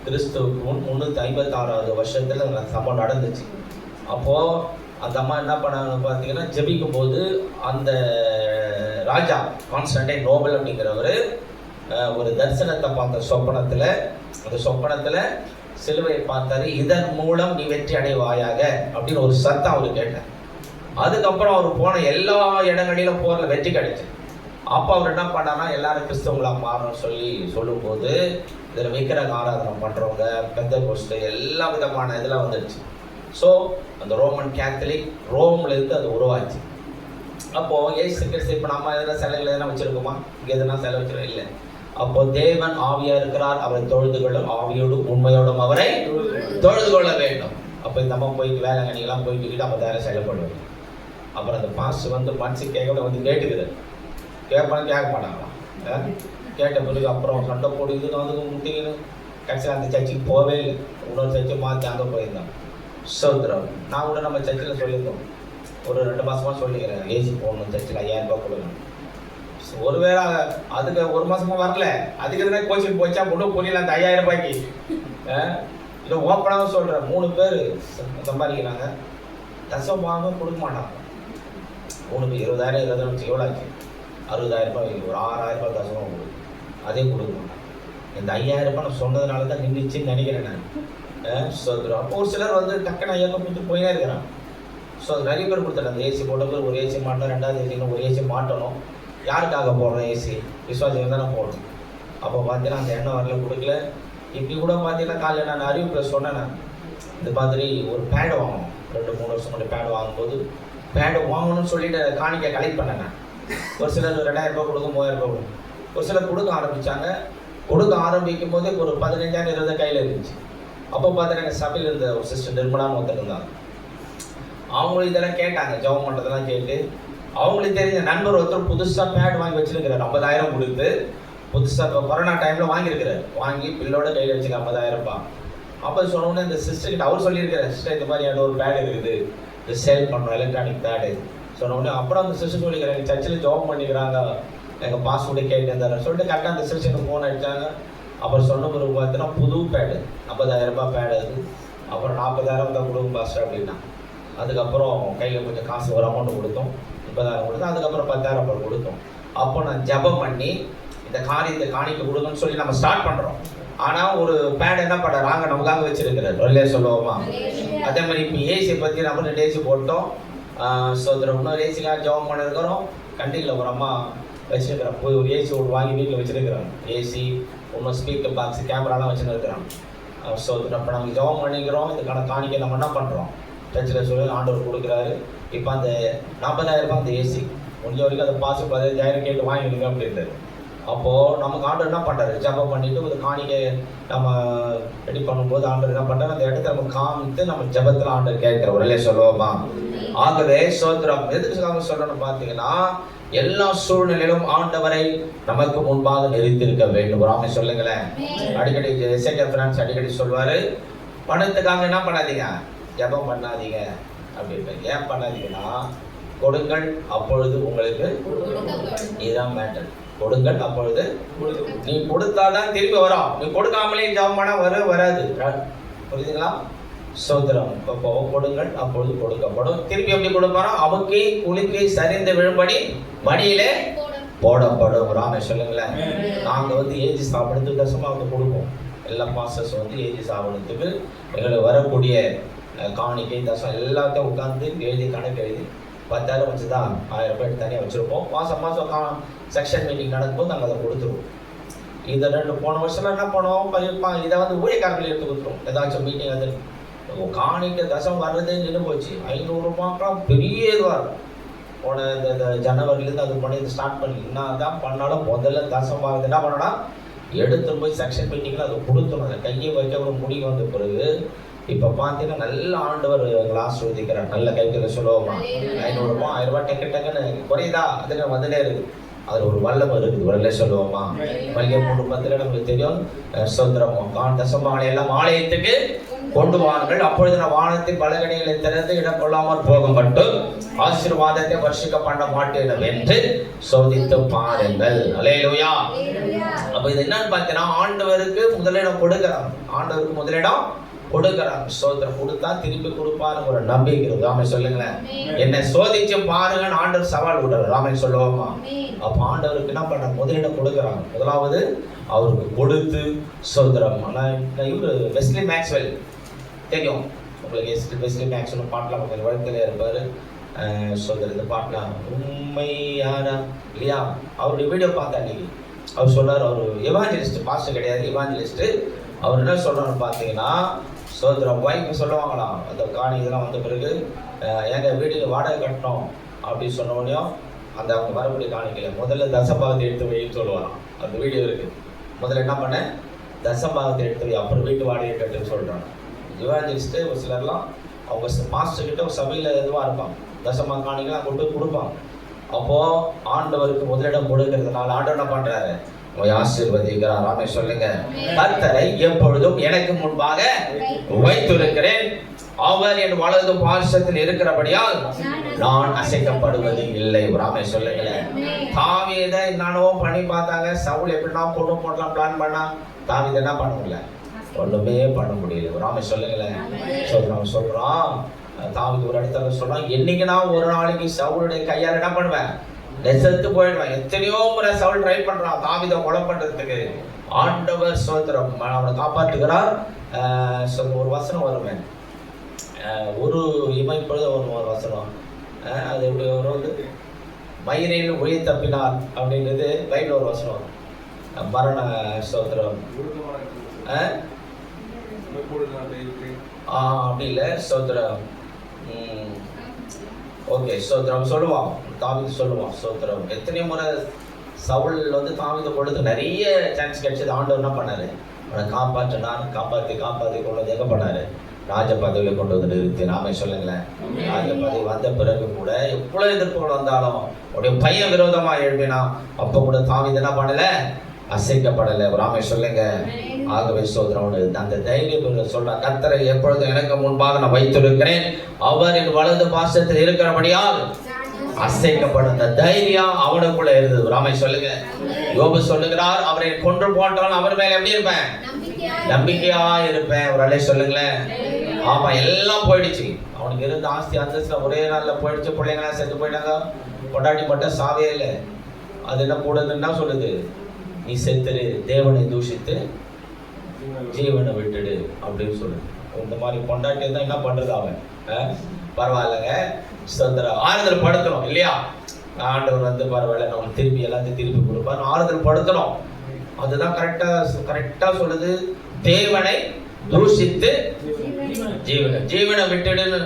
கிறிஸ்துவுக்கு முன் 356வது வருஷத்தில் அந்த சம்பவம் நடந்துச்சு. அப்போது அந்த அம்மா என்ன பண்ணாங்கன்னு பார்த்தீங்கன்னா, ஜெபிக்கும் போது அந்த ராஜா கான்ஸ்டன்டைன் நோபல் அப்படிங்கிறவர் ஒரு தரிசனத்தை பார்த்த சொப்பனத்தில், அந்த சொப்பனத்தில் சிலுவையை பார்த்தாரு. இதன் மூலம் நீ வெற்றி அடைவாயாக அப்படின்னு ஒரு சத்தம் அவர் கேட்டார். அதுக்கப்புறம் அவர் போன எல்லா இடங்களிலும் போரில் வெற்றி கிடைச்சு. அப்போ அவர் என்ன பண்ணான்னா, எல்லாரும் கிறிஸ்தவங்களாக மாறணும்னு சொல்லும்போது இதில் விக்கிரக ஆராதனை பண்ணுறவங்க, பெந்தகோஸ்து, எல்லா விதமான இதெல்லாம் வந்துடுச்சு. ஸோ அந்த ரோமன் கேத்தலிக் ரோம்லேருந்து அது உருவாச்சு. அப்போது ஏசு கிறிஸ்து இப்போ நம்ம எதனா சிலைகள் எதனா வச்சுருக்கோமா? இங்கே எதனா சிலை வச்சுருக்கோம்? இல்லை. அப்போது தேவன் ஆவியாக இருக்கிறார், அவரை தொழுது கொள்ள ஆவியோடும் உண்மையோடும் அவரை தொழுது கொள்ள வேண்டும். அப்போ இந்த அம்மா போயிட்டு வேளாங்கண்ணிக்கெல்லாம் போயிட்டு அப்போ வேலை செயல்படுவாங்க. அப்புறம் அந்த பாஸ்ட் வந்து மனசு கேட்க வந்து கேட்டுக்குது. கேட்பாலும் கேட்க மாட்டாங்களாம். கேட்ட பிறகு அப்புறம் சண்டை போடுதுன்னு வந்து முட்டிங்கன்னு கடைசியில் அந்த சர்ச்சுக்கு போகவே இல்லை. இன்னொரு சர்ச்சை மாற்றி அங்கே போயிருந்தோம். சோதரம் நான் கூட நம்ம சர்ச்சில் சொல்லியிருந்தோம், ஒரு 2 மாதமாக சொல்லிக்கிறேன், ஏசி போகணும் சர்ச்சில் 5,000 ரூபாய் கொடுக்கணும். ஒருவேளை அதுக்கு 1 மாதமாக வரல, அதுக்கு எதுனா கோச்சிங் போச்சா ஒன்றும் புரியல. அந்த 5,000 ரூபாய்க்கு இல்லை ஓப்பனாகவும் சொல்கிறேன், 3 பேர் சம்பாதிக்கிறாங்க, தசமாக கொடுக்க மாட்டாங்க. 3 பேர் 20,000 வச்சு எவ்வளோ ஆச்சு? 60,000 ரூபாய். ஒரு 6,000 ரூபாய் தசமாக கொடுக்கும், அதே கொடுக்க மாட்டாங்க. இந்த 5,000 ரூபாய் நான் சொன்னதுனால தான் நின்றுச்சுன்னு நினைக்கிறேன் நான். சோதரம் அப்போ ஒரு சிலர் வந்து டக்குன்னு 5,000 கொடுத்து போயினே இருக்கிறான். ஸோ அது நிறைய பேர் கொடுத்துட்டாங்க. அந்த ஏசி போட்ட பேர் ஒரு ஏசி மாட்டணும், 2வது ஏசின்னு ஒரு ஏசி மாட்டணும். யாருக்காக போடுறோம்? ஏசி விசுவாசிகள் தானே போடணும். அப்போ பார்த்தீங்கன்னா அந்த எண்ணம் வரல, கொடுக்கல. இப்படி கூட பார்த்தீங்கன்னா காலையில் நான் அறிவிப்பில் சொன்னேன், நான் இந்த மாதிரி ஒரு பேடு வாங்கணும். 2-3 வருஷம் முன்னாடி பேடு வாங்கும்போது பேடு வாங்கணும்னு சொல்லிட்டு காணிக்கை கலெக்ட் பண்ணேன் நான். ஒரு சிலர் 2,000 ரூபாய் கொடுக்கும், 3,000 ரூபாய் கொடுக்கும். ஒரு சிலர் கொடுக்க ஆரம்பித்தாங்க. கொடுக்க ஆரம்பிக்கும் போதே ஒரு 15,000 20 கையில் இருந்துச்சு. அப்போ பார்த்தீங்கன்னா சபையில் இருந்த ஒரு சிஸ்டர் நிர்மலான்னு ஒருத்தர் இருந்தாங்க. அவங்களும் இதெல்லாம் கேட்டாங்க, ஜெபம் பண்ணுறதெல்லாம் கேட்டு அவங்களுக்கு தெரிஞ்ச நண்பர் ஒருத்தர் புதுசாக பேட் வாங்கி வச்சுருக்கிறார். 50,000 கொடுத்து புதுசாக இப்போ கொரோனா டைமில் வாங்கியிருக்கிறார். வாங்கி பில்லோட கையில் வச்சுக்க 50,000 ரூபாய். அப்போ சொன்னோன்னே இந்த சிஸ்டர்கிட்ட அவர் சொல்லியிருக்கிறார், சிஸ்டர் இந்த மாதிரி ஒரு பேட் இருக்குது, இது சேல் பண்ணுறோம், எலக்ட்ரானிக் பேடு சொன்னோடனே. அப்புறம் அந்த சிஸ்டர் சொல்லிக்கிறாங்க, எங்கள் சர்ச்சில் ஜெபம் பண்ணிக்கிறாங்க, எங்கள் பாஸ்வேர்டு கேட்டு இருந்தார் சொல்லிட்டு கரெக்டாக அந்த சிஸ்டருக்கு ஃபோன் அடித்தாங்க. அப்புறம் சொன்ன பிறகு பார்த்தீங்கன்னா புது பேடு 50,000 ரூபாய் பேடு அது. அப்புறம் 40,000 தான் கொடுக்கும் பாஸ்டர் அப்படின்னா. அதுக்கப்புறம் கையில் கொஞ்சம் காசு ஒரு அமௌண்ட்டு கொடுத்தோம், 30,000 கொடுத்தோம். அதுக்கப்புறம் 10,000 அப்புறம் கொடுத்தோம். அப்போ நான் ஜெபம் பண்ணி இந்த காரியத்தை காணிக்க கொடுக்கணும்னு சொல்லி நம்ம ஸ்டார்ட் பண்ணுறோம். ஆனால் ஒரு பேட் என்ன பண்ணுறாங்க, நமக்காக வச்சிருக்கிறார். வெளியே சொல்லுவோமா? அதே மாதிரி இப்போ ஏசியை பற்றி நம்ம 2 ஏசி போட்டோம். சோதரம் இன்னொரு ஏசிக்காக ஜெபம் பண்ணியிருக்கிறோம். கண்டியில் ஒரு அம்மா வச்சுருக்கிறோம், போய் ஒரு ஏசி ஒன்று வாங்கி வீட்டில் வச்சுருக்கிறாங்க. ஏசி இன்னும் ஸ்பீக்கர் பாக்ஸ் கேமராலாம் வச்சுன்னு இருக்கிறாங்க. ஸோ இப்போ நம்ம ஜெபம் பண்ணிக்கிறோம். இதுக்கான காணிக்கை நம்ம என்ன பண்ணுறோம், சர்ச்சில் சொல்லி ஆண்டவர் கொடுக்குறாரு. இப்போ அந்த 40,000 ரூபாய் அந்த ஏசி முடிஞ்ச வரைக்கும் அதை பாசு 15,000 கேட்டு வாங்கிடுங்க அப்படின்றது. அப்போது நமக்கு ஆண்டவர் என்ன பண்ணுறாரு, ஜெபம் பண்ணிவிட்டு ஒரு காணிக்கை நம்ம ரெடி பண்ணும்போது ஆண்டவர் என்ன பண்ணுறாரு, அந்த இடத்த நம்ம காமித்து நம்ம ஜெபத்தில் ஆண்டவர் கேட்குற உடனே சொல்லுவோமா? ஆகவே சோதரம் எதுக்காக சொல்லணும்னு பார்த்தீங்கன்னா, எல்லா சூழ்நிலையிலும் ஆண்டவரை நமக்கு முன்பாக நிறுத்தியிருக்க வேண்டும். ராமே சொல்லுங்களேன். அடிக்கடி செகண்ட் ஃபினான்ஸ் அடிக்கடி சொல்வார், பணத்துக்காக என்ன பண்ணாதீங்க, ஜெபம் பண்ணாதீங்க அப்படின்னு. ஏன் பண்ணாதீங்கன்னா, கொடுங்கள் அப்பொழுது உங்களுக்கு, இதுதான் மேட்டர். கொடுங்கள் அப்பொழுது நீ கொடுத்தாதான் திருப்பி வரும். நீ கொடுக்காமலே ஜெபம் பண்ணா வராது. புரியுதுங்களா? சோதரம் இப்போ கொடுங்கள் அப்பொழுது கொடுக்கப்படும். திருப்பி எப்படி கொடுப்பாரோ அமுக்கி குலுக்கி சரிந்து விழும்படி மடியிலே போடப்படும். ராமே சொல்லுங்களேன். நாங்கள் வந்து ஏஜி சாப்பிடுறதுக்கு தசமாக வந்து கொடுப்போம். எல்லா பாஸ்டர்ஸ் வந்து ஏஜி சாப்பிடுறதுக்கு எங்களுக்கு வரக்கூடிய காணிக்கை தசம் எல்லாத்தையும் உட்காந்து எழுதி கணக்கு எழுதி 10,000 வச்சு தான் 1000 ரூபாய் தனியாக வச்சுருப்போம். மாதம் செக்ஷன் மீட்டிங் நடக்கும்போது நாங்கள் அதை கொடுத்துருவோம். இதை 2 போன வருஷம்லாம் என்ன பண்ணுவோம், இதை வந்து ஊழியக்காரர்கள் எடுத்து கொடுத்துருவோம். ஏதாச்சும் மீட்டிங் வந்து காணிக்க தசம் வர்றதே நின்று போச்சு. 500 ரூபாய்க்கெல்லாம் பெரிய இதுவாக இருக்கும். போன இந்த ஜனவரிலேருந்து அது பண்ணி ஸ்டார்ட் பண்ணி என்ன தான் பண்ணாலும் முதல்ல தசம் பாகத்தை என்ன பண்ணணும், எடுத்துன்னு போய் செக்ஷன் மீட்டிங்கில் அதை கொடுத்துணும். அதை கையை வைக்க ஒரு முடிவு வந்த பிறகு இப்போ பார்த்தீங்கன்னா நல்ல ஆண்டவர் எங்களை ஆசீர்வதிக்கிறார். நல்ல கைகளை சொல்லுவோமா, 500 ரூபாய் 1000 ரூபாய் டக்குன்னு குறையுதா, அது வந்துட்டே இருக்குது. அதில் ஒரு வல்லம் இருக்குது. வரல சொல்லுவோமா, மல்லிகை குடும்பத்தில் நமக்கு தெரியும். சொந்தரமோ தசமாலை எல்லாம் ஆலயத்துக்கு கொண்டு வாருங்கள், அப்பொழுது நான் வானத்தின் பலகணிகளை திறந்து இடம் கொள்ளாமல் போக மட்டும் ஆசீர்வாதத்தை வர்ஷிக்க பண்ண மாட்டேன் என்று சோதித்து பாருங்கள். அல்லேலூயா. அப்ப இது என்னன்னு பார்த்தீங்கன்னா, ஆண்டவருக்கு முதலிடம் கொடுக்கிறார். ஆண்டவருக்கு முதலிடம் கொடுக்கிறார். சோதரம் கொடுத்தா திருப்பி கொடுப்பாரு ஒரு நம்பிக்கை. ராமே சொல்லுங்களேன், என்னை சோதிச்சு பாருங்கன்னு ஆண்டவர் சவால் விடுறாரு. ராமே சொல்லுவோமா. அப்ப ஆண்டவருக்கு என்ன பண்ண, முதலிடம் கொடுக்குறாங்க. முதலாவது அவருக்கு கொடுத்து சோதரம். இவரு வெஸ்லி மேக்ஸ்வெல் தெரியும் உங்களுக்கு. வெஸ்லி மேக்ஸ்வெல் பாட்டெலாம் கொஞ்சம் வழக்கில் இருப்பார். சோதரம் இந்த பாட்டெலாம் உண்மையான இல்லையா. அவருடைய வீடியோ பார்த்தா அன்னைக்கு அவர் சொல்றாரு, அவர் எவாஞ்சலிஸ்ட், பாஸ்டர் கிடையாது, எவாஞ்சலிஸ்ட். அவர் என்ன சொல்றாருன்னு பார்த்தீங்கன்னா, சோதரம் வைஃப் சொல்லுவாங்களாம், அந்த காணி இதெல்லாம் வந்த பிறகு எங்கள் வீட்டுக்கு வாடகை கட்டணும் அப்படின்னு சொன்ன உடனே அந்த அவங்க வரக்கூடிய காணிக்கல முதல்ல தசபாகத்தை எடுத்து வைன்னு சொல்லுவாராம். அந்த வீடியோ இருக்குது. முதல்ல என்ன பண்ணேன், தசபாகத்தை எடுத்து வை, அப்புறம் வீட்டு வாடகை கட்டுன்னு சொல்கிறாங்க. எவாஞ்சலிஸ்ட்டு ஒரு சிலர்லாம் அவங்க மாஸ்டர்கிட்ட ஒரு சபையில் எதுவாக இருப்பாங்க, தசமாக காணிக்கலாம் கொண்டு போய் கொடுப்பாங்க. அப்போது ஆண்டவருக்கு முதலிடம் கொடுக்கறதுனால ஆண்டவர் என்ன பண்ணுறாரு, ஆசீர்வதிக்கிறார். ராமே சொல்லுங்க, கர்த்தரை எப்பொழுதும் எனக்கு முன்பாக வைத்திருக்கிறேன், அவர் என் வலது பார்சத்தில் இருக்கிறபடியால் நான் அசைக்கப்படுவது இல்லை. ராமே சொல்லுங்களேன். தாவீதை என்னவோ பண்ணி பார்த்தாங்க, சவுல் எப்படின்னா கொண்டு போடலாம் பிளான் பண்ணா, தாவீதை என்ன பண்ண முடியல, ஒண்ணுமே பண்ண முடியல. ராமே சொல்லுங்களேன். நம்ம சொல்றோம், தாவீது ஒரு இடத்துல சொல்றான், என்னைக்குன்னா ஒரு நாளைக்கு சவுளுடைய கையால் என்ன பண்ணுவேன், செத்து போயிடுவேன். எத்தனையோ முறை சவுல் ட்ரை பண்றான் தாவீதை கொலை பண்றதுக்கு. ஆண்டவர் சோத்திரம் அவனை காப்பாற்றுகிறார். ஒரு வசனம் வருமே, ஒரு இமைப்பொழுது ஒரு வசனம், அது எப்படி வரும், மயிரையில் ஒளி தப்பினார் அப்படின்றது பைபிள் ஒரு வசனம். மரண சோத்திரம் அப்படி இல்லை, சோத்திரம் ஓகே சோத்திரம் சொல்லுவான், தாவீது சொல்லுவான். சோத்திரம் எத்தனையோ முறை சவுல் வந்து தாவீதை பொழுது நிறைய சான்ஸ் கிடைச்சது. ஆண்டவர் என்ன பண்ணாரு, அவனை காப்பாற்றினார். காப்பாற்றி கொண்டு வந்து எங்கே பண்ணாரு, ராஜ பதவியில் கொண்டு வந்து நிறுத்தி. நாமே சொல்லுங்களேன், ராஜ பதவி வந்த பிறகு கூட எவ்வளவு எதிர்ப்புகள் வந்தாலும் உடைய பையன் விரோதமாக எழுப்பினா, அப்போ கூட தாவீது என்ன பண்ணல, அசைக்கப்படலை. ராமே சொல்லுங்க. ஆகவே சோதரன் அந்த தைரியம் சொல்றான், கர்த்தரை எப்பொழுதும் எனக்கு முன்பாக நான் வைத்திருக்கிறேன், அவர் என் வலது பாசத்தில் இருக்கிறபடியால் அசைக்கப்படும் தைரியம் அவனுக்குள்ள இருந்தது. ராமே சொல்லுங்க. யோபு சொல்லுகிறார், அவரை கொன்று போட்டாலும் அவர் மேல எப்படி இருப்பேன், நம்பிக்கையா இருப்பேன். ஒரு அலை சொல்லுங்களேன். ஆமா, எல்லாம் போயிடுச்சு. அவனுக்கு இருந்த ஆஸ்தி அந்தஸ்துல ஒரே நாள்ல போயிடுச்சு. பிள்ளைங்களாம் செத்து போயிட்டாங்க. பொண்டாட்டி மட்டும் சாவே இல்லை. அது என்ன கூடுதுன்னா சொல்லுது, நீ செத்துரு, தேவனை தூஷித்து ஜீவனை விட்டுடு அப்படின்னு சொல்லுது. இந்த மாதிரி பொண்டாட்டி தான் என்ன பண்றது அவன். பரவாயில்லைங்க, ஆறுதல் படுத்தணும் இல்லையா. ஆண்டவர் வந்து பரவாயில்ல, நம்ம திருப்பி எல்லாத்தையும் திருப்பி கொடுப்பார், ஆறுதல் படுத்தணும். அதுதான் கரெக்டா சொல்லுது. தேவனை தூஷித்து ஜீவனை விட்டுடுன்னு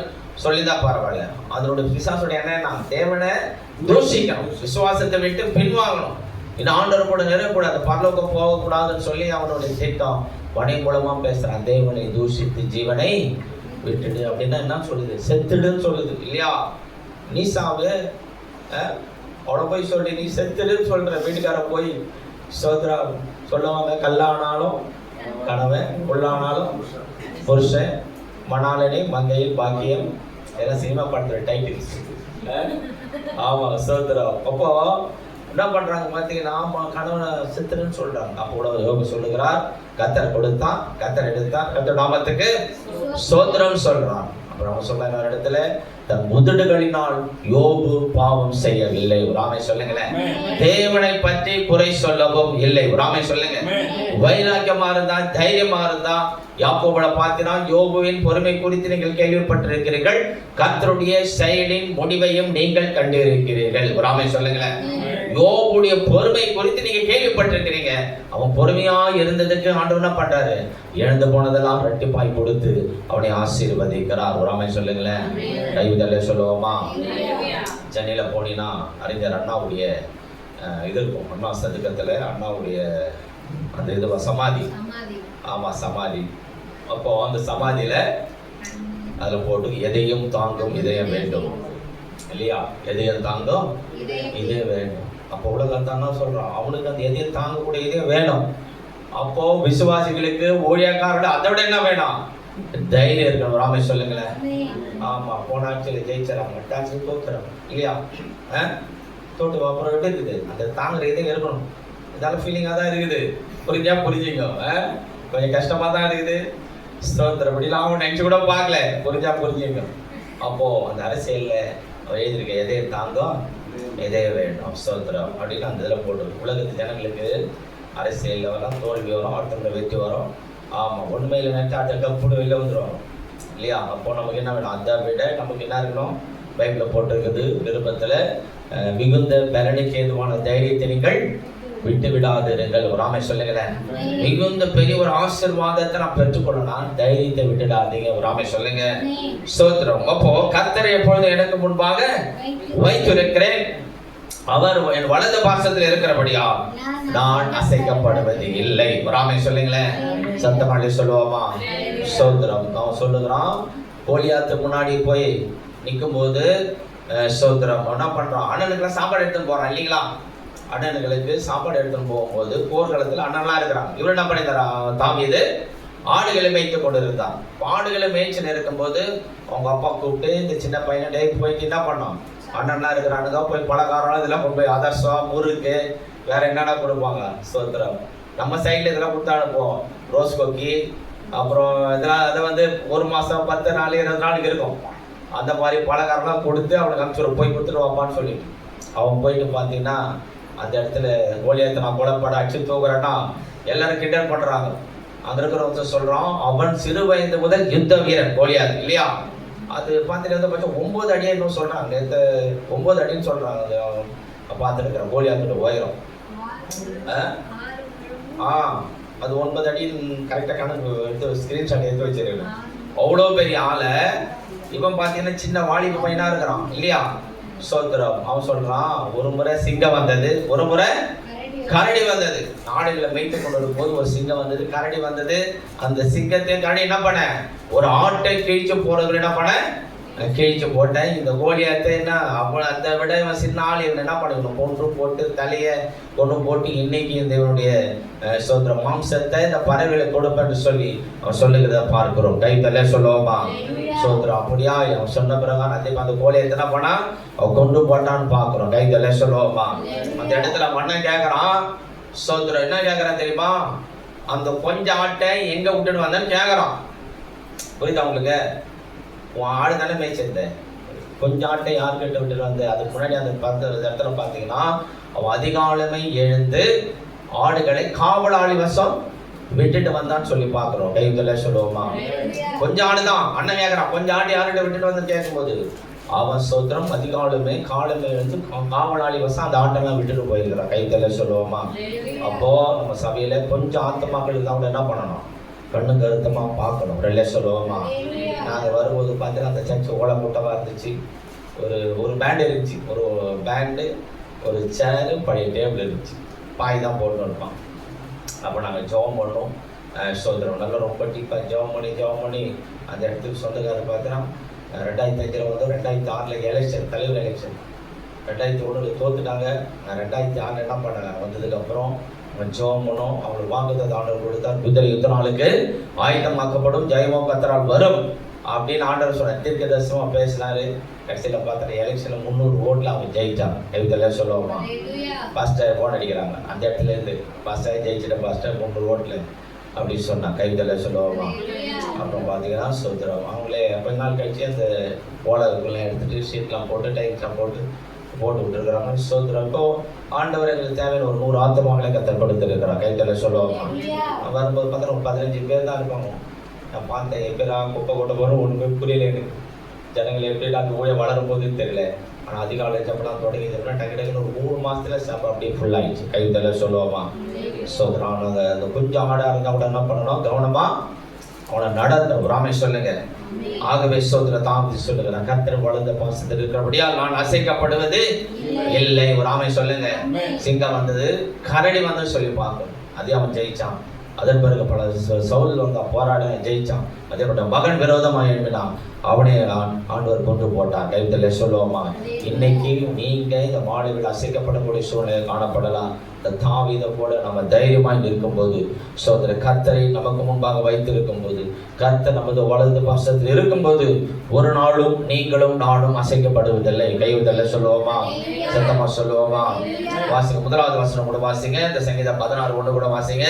சொல்லிதான் பரவாயில்ல. அதனுடைய பிசாசுடைய என்னன்னா, தேவனை தூஷிக்கணும், விசுவாசத்தை விட்டு பின்வாங்கணும். இன்னும் ஆண்டவர் கூட நிறக்கூடாது, பரலோகம் போகக்கூடாதுன்னு சொல்லி அவனுடைய திட்டம் பணி மூலமா பேசுறான். தேவனை தூஷித்து ஜீவனை விட்டுடு அப்படின்னா என்ன சொல்லுது, செத்துடுன்னு சொல்லுது இல்லையா. நீ சாவு, அவனை போய் சொல்லி நீ செத்துடுன்னு சொல்ற. வீட்டுக்கார போய் சோதரா சொல்லுவாங்க, கல்லானாலும் கணவன், புல்லானாலும் புருஷன், மணாலனை மங்கையில் பாக்கியம், எல்லாம் சினிமா படுத்துற டைட்டில்ஸ். ஆமா சோதரா. அப்போ என்ன பண்றாங்க பார்த்தீங்கன்னா, ஆமா கணவனை செத்துருன்னு சொல்றாங்க. அப்போ கூட யோபு சொல்லுகிறார், கர்த்தர் கொடுத்தான், கர்த்தர் எடுத்தான், கர்த்தர் நாமத்துக்கு ஸ்தோத்திரம் சொல்றான். அப்புறம் அவன் சொல்ற இன்னொரு இடத்துல, தன் உதடுகளினால் யோபு பாவம் செய்யவில்லை. ராமே சொல்லுங்களேன். தேவனை பற்றி குறை சொல்லவும் இல்லை. ராமே சொல்லுங்க. வைராக்கியமா இருந்தா, தைரியமா இருந்தா, யாக்கோபுல பார்த்தீங்கன்னா யோபுவின் பொறுமை குறித்து நீங்கள் கேள்விப்பட்டிருக்கிறீர்கள், கர்த்தருடைய செயலின் முடிவையும் நீங்கள் கண்டிருக்கிறீர்கள். ராமே சொல்லுங்களேன். யோபுடைய பொறுமை குறித்து நீங்க கேள்விப்பட்டிருக்கிறீங்க. அவன் பொறுமையா இருந்ததுக்கு ஆண்டவர் என்ன பண்றாரு? இழந்து போனதெல்லாம் ரெட்டிப்பாய் கொடுத்து அவனை ஆசீர்வதிக்கிறார். ஒரு ஆமென் சொல்லுங்களேன். கைவிடல சொல்லுவோமா? சென்னையில போனீங்கன்னா அறிஞர் அண்ணாவுடைய இது இருக்கும். அண்ணா சதுக்கத்துல அண்ணாவுடைய அந்த இது சமாதி. ஆமா, சமாதி. அப்போ அந்த சமாதியில அதுல போட்டு எதையும் தாங்கும் இதயம் வேண்டும் இல்லையா? எதையும் தாங்கும் இதயம் வேண்டும். அப்போ உலகத்தான் சொல்றான், அவனுக்கு அந்த எதையும் தாங்கக்கூடிய இதயம் வேணும். அப்போ விசுவாசிகளுக்கு ஊழியக்காரர்கள் அதை விட என்ன வேணும்? தைரியம் இருக்கணும். ராமே சொல்லுங்களேன். ஆமா, போன ஆட்சியில் ஜெயிச்சாங்க, டாக்ஸி தோத்துறாங்க இல்லையா? தோட்டு அப்புறம் எப்படி இருக்குது? அந்த தாங்குற இதயம் இருக்கணும். இதெல்லாம் ஃபீலிங்காக தான் இருக்குது. புரிஞ்சுங்க. கொஞ்சம் கஷ்டமா தான் இருக்குது. ஸ்தோத்திரப்படிலாம் அவன் நினைச்சு கூட பார்க்கல. புரிஞ்சுங்க. அப்போ அந்த அரசியல்ல எழுதிருக்க எதையை தாங்கும் எதைய வேணும் ஸ்தோத்திரம் அப்படின்னு அந்த இதில் போட்டு உலகத்து ஜனங்களுக்கு அரசியலில் வரும், தோல்வி வரும், அடுத்தவங்க வெற்றி வரும். ஆமாம், உண்மையில் நினைச்சா அடுத்த கப்புடு வெளில வந்துடும் இல்லையா? அப்போ நமக்கு என்ன வேணும்? அதை விட நமக்கு என்ன இருக்கணும்? பைபிளில் போட்டிருக்குது, விருப்பத்தில் மிகுந்த பலனுக்கு ஏதுவான தைரியத்தை நீங்கள் விட்டு விடாதிருங்கள். ஒரு ஆமென் சொல்லுங்களேன். மிகுந்த பெரிய ஒரு ஆசீர்வாதத்தை நான் பெற்றுக்கொள்ளணும், தைரியத்தை விட்டுடாதீங்க. ஒரு ஆமென் சொல்லுங்க. ஸ்தோத்திரம். அப்போ கர்த்தரை எப்பொழுது எனக்கு முன்பாக வைத்திருக்கிறேன், அவர் என் வலது பாசத்தில் இருக்கிறபடியா நான் அசைக்கப்படுவது இல்லை. ஒரு ஆமென் சொல்லுங்களேன். சத்தமாடி சொல்லுவோமா? ஸ்தோத்திரம். அவன் சொல்லுகிறான், கோலியாத்துக்கு முன்னாடி போய் நிற்கும் போது ஸ்தோத்திரம் என்ன பண்றான்? அண்ணனுக்குலாம் சாப்பாடு எடுத்துன்னு போறான் இல்லைங்களா? அண்ணனுங்களுக்கு சாப்பாடு எடுத்துன்னு போகும்போது போர்க்களத்தில் அண்ணன்லாம் இருக்கிறான். இவர் என்ன பண்ணித்தரான்? தாவீது ஆடுகளை மேய்த்து கொண்டு இருந்தான். ஆடுகளை மேய்ச்சின்னு இருக்கும்போது அவங்க அப்பா கூப்பிட்டு இந்த சின்ன பையனை டே போயிட்டு என்ன பண்ணோம்? அண்ணன்லாம் இருக்கிறானுங்க, போய் பலகாரம் இதெல்லாம் கொண்டு போய் அதர்சம், முறுக்கு, வேற என்னென்ன கொடுப்பாங்க ஸ்தோத்திரம். நம்ம சைடில் இதெல்லாம் கொடுத்து அனுப்புவோம். ரோஸ் கொக்கி, அப்புறம் இதெல்லாம் அதை வந்து 1 மாதம் 10 நாள் 20 நாளுக்கு இருக்கும். அந்த மாதிரி பலகாரம்லாம் கொடுத்து அவனுக்கு அனுப்பிச்சு போய் கொடுத்துட்டு வாப்பான்னு சொல்லிட்டு அவன் போயிட்டு பார்த்தீங்கன்னா அந்த இடத்துல கோலியாத்தை நான் கொலைப்பட அடிச்சு தூக்குறேன்னா எல்லாரும் கிண்டல் பண்ணுறாங்க. அங்கே இருக்கிறவங்க சொல்கிறான், அவன் சிறு வயது முதல் யுத்த வீரன் கோலியாத் இல்லையா? அது பார்த்துட்டு பட்சம் 9 அடியா இன்னும் சொல்கிறாங்க. நேற்று 9 அடின்னு சொல்கிறாங்க. அது பார்த்துருக்குறேன் கோலியாத்தோட உயரம். அது 9 அடி கரெக்டாக கணக்கு எடுத்து ஸ்க்ரீன்ஷாட் எடுத்து வச்சிருக்கேன். அவ்வளோ பெரிய ஆளை இவன் பார்த்தீங்கன்னா சின்ன வாலிப பையனா இருக்கிறான் இல்லையா? சோத்திரம். அவன் சொல்றான், ஒரு முறை சிங்கம் வந்தது, ஒரு முறை கரடி வந்தது. ஆடுகளை மேய்த்து கொண்டு போது ஒரு சிங்கம் வந்தது, கரடி வந்தது. அந்த சிங்கத்தையும் கரடி என்ன பண்ண? ஒரு ஆட்டை கிழிச்சு போறது என்ன பண்ண? கிழிச்சு போட்டேன். இந்த கோலியாத்தை என்ன அவன் அதை விட இவன் சின்ன ஆள், இவன் என்ன பண்ணிக்கணும்? கொன்று போட்டு தலையை கொண்டு போட்டு இன்னைக்கு இந்த இவனுடைய சோதர மாம்சத்தை இந்த பறவைகளை கொடுப்பேன்னு சொல்லி அவன் சொல்லுகிறத பார்க்கிறோம். கை தலை சொல்லுவோமா? சோதரம். அப்படியா? அவன் சொன்ன பிரகாரம் அதே அந்த கோலியாத்தை என்ன பண்ணா அவன் கொண்டு போட்டான்னு பார்க்கிறோம். கை தலை சொல்லுவோமா? அந்த இடத்துல மன்னன் கேட்கறான். சோதரம் என்ன கேட்கறான் தெரியுமா? அந்த கொஞ்சம் ஆட்டை எங்க விட்டுட்டு வந்தேன்னு கேட்கறான். புரியுதா உங்களுக்கு? உன் ஆடு தானே மேய்ச்சிருந்தேன், கொஞ்சம் ஆட்டை யார்கிட்ட விட்டுட்டு வந்த? அதுக்கு முன்னாடி அந்த இடத்துல பார்த்தீங்கன்னா அவன் அதிகாலமே எழுந்து ஆடுகளை காவலாளி வசம் விட்டுட்டு வந்தான்னு சொல்லி பார்க்குறோம். கைவில சொல்லுவோமா? கொஞ்சம் ஆடு தான். அண்ணன் கேட்குறான், கொஞ்சம் ஆடு யார்கிட்ட விட்டுட்டு வந்து கேட்கும்போது அவன் சோத்திரம் அதிகாலமே காலமே எழுந்து காவலாளி வசம் அந்த ஆட்டெல்லாம் விட்டுட்டு போயிருக்கிறான். கைவில சொல்லுவோமா? அப்போ நம்ம சபையில கொஞ்சம் ஆத்மாக்கள் தான் என்ன பண்ணணும்? கண்ணு கருத்தமா பார்க்கணும். ரெல்லே சொல்லுவோமா? நாங்கள் வரும்போது பார்த்தீங்கன்னா அந்த சர்ச்சு ஓலை கூட்டமாக இருந்துச்சு. ஒரு பேண்டு இருந்துச்சு, ஒரு பேண்டு, ஒரு சேரு, பழைய டேபிள் இருந்துச்சு. பாய் தான் போட்டு இருப்பான். அப்போ நாங்கள் ஜெபம் பண்ணோம். சோதரம் நல்லா ரொம்ப டீப்பாக ஜெபம் பண்ணி அந்த இடத்துக்கு சொந்தக்காரர் பார்த்தீங்கன்னா 2005 வந்து 2006 எலெக்ஷன், தலைவர் எலெக்ஷன். 2001 தோத்துட்டாங்க. 2006 என்ன பண்ணாங்க? வந்ததுக்கப்புறம் ஜெபம் பண்ணோம். அவங்களுக்கு வாக்குத்தத்தம் ஆண்டவர் கொடுத்தார். யுத்த நாளுக்கு ஆயுதமாக்கப்படும், ஜெயமோ கத்தரால் வரும் அப்படின்னு ஆண்டவர் சொன்னார். தீர்க்கதரிசனமா பேசினாரு. கடைசியில் பார்த்தா எலெக்ஷனில் 300 ஓட்டில் அவங்க ஜெயிச்சாங்க. எழுதல சொல்லுவோமா? பாஸ்டர் போன் அடிக்கிறாங்க அந்த இடத்துல இருந்து, பாஸ்டர் ஜெயிச்சிட்ட பாஸ்டர் 300 ஓட்டில் அப்படின்னு சொன்னாங்க. கைதல சொல்லுவோமா? அப்புறம் பார்த்தீங்கன்னா சோதரம் அவங்களே கொஞ்ச நாள் கழிச்சு அந்த ஓலர்கள்லாம் எடுத்துட்டு ஷீட்லாம் போட்டு டைட்லாம் போட்டு விட்டுருக்குறாங்க. சோதரம் இப்போ ஆண்டவர் எங்களுக்கு தேவையான ஒரு 100 ஆத்மாக்களை கத்தர் கொடுத்துருக்குறாங்க. கைதல சொல்லுவோமா? வரும்போது பார்த்தா 15 பேர் தான் இருப்பாங்க. நான் பார்த்தேன், எப்படா குப்பை கொட்ட போகிறோம் ஒன்றுமே புரியல எனக்கு. ஜனங்கள் எப்படி அந்த ஊழிய வளரும் போதுன்னு தெரியல. ஆனால் அதிகாலை ஜபலாம் தொடங்கிது அப்படின்னா டக்கு டக்குன்னு ஒரு 3 மாசத்துல சபை அப்படியே ஃபுல் ஆயிடுச்சு. கைத்தல சொல்லுவோமா சோதரம். அந்த கொஞ்சம் ஆடாக இருந்தால் கூட என்ன பண்ணணும், கவனமா அவனை நடந்த ராமே சொல்லுங்க. ஆகவே சோதர தாமதி சொல்லுங்க, நான் கர்த்தர் வளர்ந்த பாசத்தில் இருக்கிறபடியால் நான் அசைக்கப்படுவது இல்லை. ஒரு ஆமை சொல்லுங்க. சிங்கம் வந்தது, கரடி வந்து சொல்லி பார்க்கணும். அதே அவன் ஜெயிச்சான். அதன் பிறகு பல சவுல் வந்தா போராட ஜெயிச்சான். அதேபட்ட மகன் விரோதமாக எழுப்பினான், அவனே ஆண்டவர் கொண்டு போட்டான். கைத்தல சொல்லுவோமா. இன்னைக்கு நீங்க இந்த மாடுகள் அசைக்கப்படக்கூடிய சூழ்நிலை காணப்படலாம். இந்த தாவீதை போல நம்ம தைரியமாய் இருக்கும்போது, சோதர கர்த்தரை நமக்கு முன்பாக வைத்திருக்கும் போது, கர்த்தர் நமது வலது பாசத்தில் இருக்கும்போது, ஒரு நாளும் நீங்களும் நானும் அசைக்கப்படுவதில்லை. கைவிதல்ல சொல்லுவோமா, சத்தமா சொல்லுவோமா. வாசிங்க, முதலாவது வசனம் கூட வாசிங்க. இந்த சங்கீதம் 16 கூட வாசிங்க.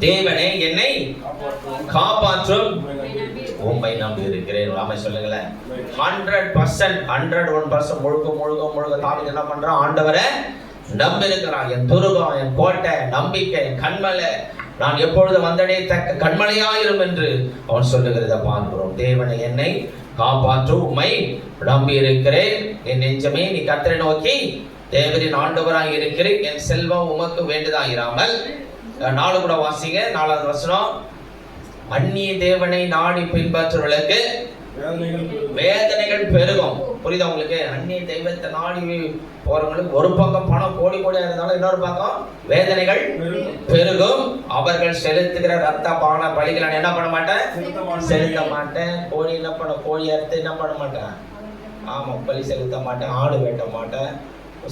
தேவனே என்னை காப்பாற்றும், உம்மை நம்பி இருக்கிறேன். ராமே சொல்லுங்களேன். 100% 101% முழுக்க தாவீது என்ன பண்றான், ஆண்டவரை நம்பி இருக்கிறான். என் துருகம், என் கோட்டை, நம்பிக்கை, என் கண்மலை, நான் எப்பொழுது வந்தடையத்தக்க கண்மலையாயிரும் என்று அவன் சொல்லுகிறத பார்க்கிறோம். தேவனை என்னை காப்பாற்றும், உம்மை நம்பி இருக்கிறேன். என் நெஞ்சமே நீ கர்த்தரை நோக்கி தேவரின் ஆண்டவராய் இருக்கிறேன். என் செல்வம் உமக்கு வேண்டுதாயிராமல். 4 கூட வாசிங்க. 4வது வசனம். அந்நிய தேவனை நாடி பின்பற்றுவர்களுக்கு வேதனைகள் பெருகும். புரியுதா உங்களுக்கு? அந்நிய தெய்வத்தை நாடி போறவங்களுக்கு ஒரு பக்கம் பணம் கோடி கோடியா இருந்தாலும் இன்னொரு பக்கம் வேதனைகள் பெருகும். அவர்கள் செலுத்துகிற ரத்த பான பலிகளை நான் என்ன பண்ண மாட்டேன், செலுத்த மாட்டேன். கோழி என்ன பண்ண, கோழி அறுத்து என்ன பண்ண மாட்டேன், ஆமா பலி செலுத்த மாட்டேன். ஆடு வெட்ட மாட்டேன்.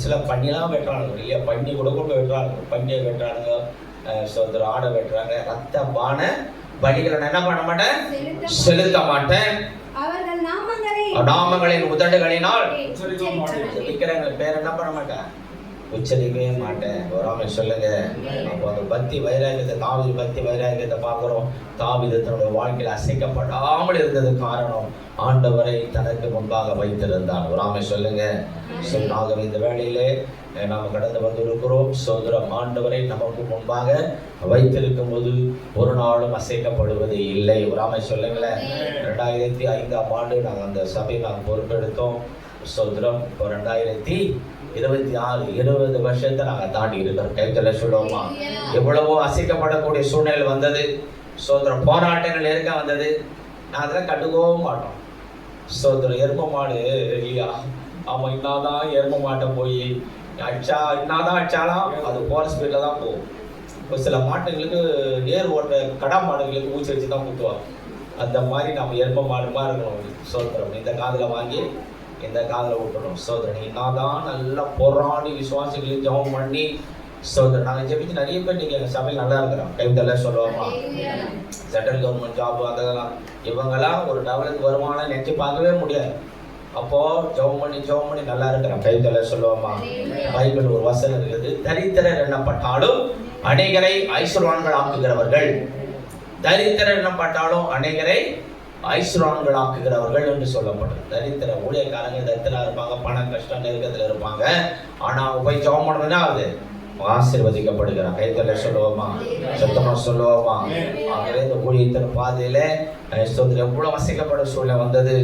சில பண்ணிலாம் வெட்டுறானுங்க இல்லையா, பண்ணி கூட வெட்டுறானுங்க, பண்ணியை வெட்டுறானுங்க, சோதர ஆடை வெட்டுறாங்க. ரத்த பான பலிகளை நான் என்ன பண்ண மாட்டேன், செலுத்த மாட்டேன். அவர்கள் நாமங்களின் உதடுகளினால் விக்கிரங்கள் பேர் என்ன பண்ண மாட்டேன், உச்சரிக்கவே மாட்டேன். வராம சொல்லுங்க. அப்போ அந்த பக்தி வைராகியத்தை, தாவீது பக்தி வைராகியத்தை பார்க்கிறோம். தாவீது தன்னுடைய வாழ்க்கையில் அசைக்கப்படாமல் இருந்தது காரணம் ஆண்டவரை தனக்கு முன்பாக வைத்திருந்தான். வராம சொல்லுங்க. ஆகவே இந்த வேளையிலே நாம் கடந்து வந்திருக்கிறோம். சோதரம் ஆண்டவரை நமக்கு முன்பாக வைத்திருக்கும் போது ஒரு நாளும் அசைக்கப்படுவது இல்லை. வராம சொல்லுங்களேன். 2005ஆம் ஆண்டு நாங்கள் அந்த சபையை நாங்கள் பொறுப்பெடுத்தோம். சோதரம் இப்போ 2026 20 வருஷத்தை நாங்கள் தாண்டி இருக்கிறோம். கைத்தல சொல்லுவோமா. எவ்வளவோ அசைக்கப்படக்கூடிய சூழ்நிலை வந்தது. சோதரம் போராட்டங்கள் இருக்க வந்தது. நான் அதெல்லாம் கண்டுக்கவும் மாட்டோம். சோதரம் எரும மாடு இல்லையா, அவன் இன்னாதான் எரும மாட்டை போய் அடிச்சா, இன்னாதான் அடிச்சாலாம் அது போகிற ஸ்பீடில் தான் போகும். இப்போ சில மாட்டுங்களுக்கு ஏர் ஓட்ட கடா மாடுகளுக்கு ஊச்சி வச்சு தான் குத்துவாங்க. அந்த மாதிரி நம்ம எரும மாடு மாதிரி இருக்கணும். சோதரம் இந்த காதில் வாங்கி இந்த காதில் விட்டுணும். சோதரன் இன்னாதான் நல்லா போராடி விசுவாசிகளுக்கு ஜெபம் பண்ணி சோதரன் நாங்கள் ஜெபிச்சு நிறைய பேர் நீங்கள் எங்கள் சபையில் நல்லா இருக்கிறோம். கைத்தெல்லாம் சொல்லுவோமா. சென்ட்ரல் கவர்மெண்ட் ஜாபு அதெல்லாம் இவங்கெல்லாம் ஒரு லெவலுக்கு வருமானம் நினைச்சு பார்க்கவே முடியாது. அப்போ ஜெபம் பண்ணி நல்லா இருக்கிறோம். கைத்தெல்லாம் சொல்லுவோமா. பைபிள் ஒரு வசனம் இருக்குது. தரித்திரர் எண்ணப்பட்டாலும் அநேகரை ஐஸ்வர்வான்கள் ஆக்குகிறவர்கள், தரித்திரர் எண்ணப்பட்டாலும் அநேகரை ஐஸ்வர்வான்கள் ஆக்குகிறவர்கள் என்று சொல்லப்பட்டது. தரித்திர ஊழியக்காரங்க தரித்திரா இருப்பாங்க, பண கஷ்டம் நெருக்கத்தில் இருப்பாங்க. ஆனால் அவங்க போய் ஜெபம் பண்ணணும்னா அது ஆசீர்வதிக்கப்படுகிறான். கைத்தல சொல்லுவோமா, சத்தமா சொல்லுவோமா. ஆகவே இந்த ஊழியத்தின் பாதையில எவ்வளவு வசிக்கப்பட சூழ்நிலை வந்தது.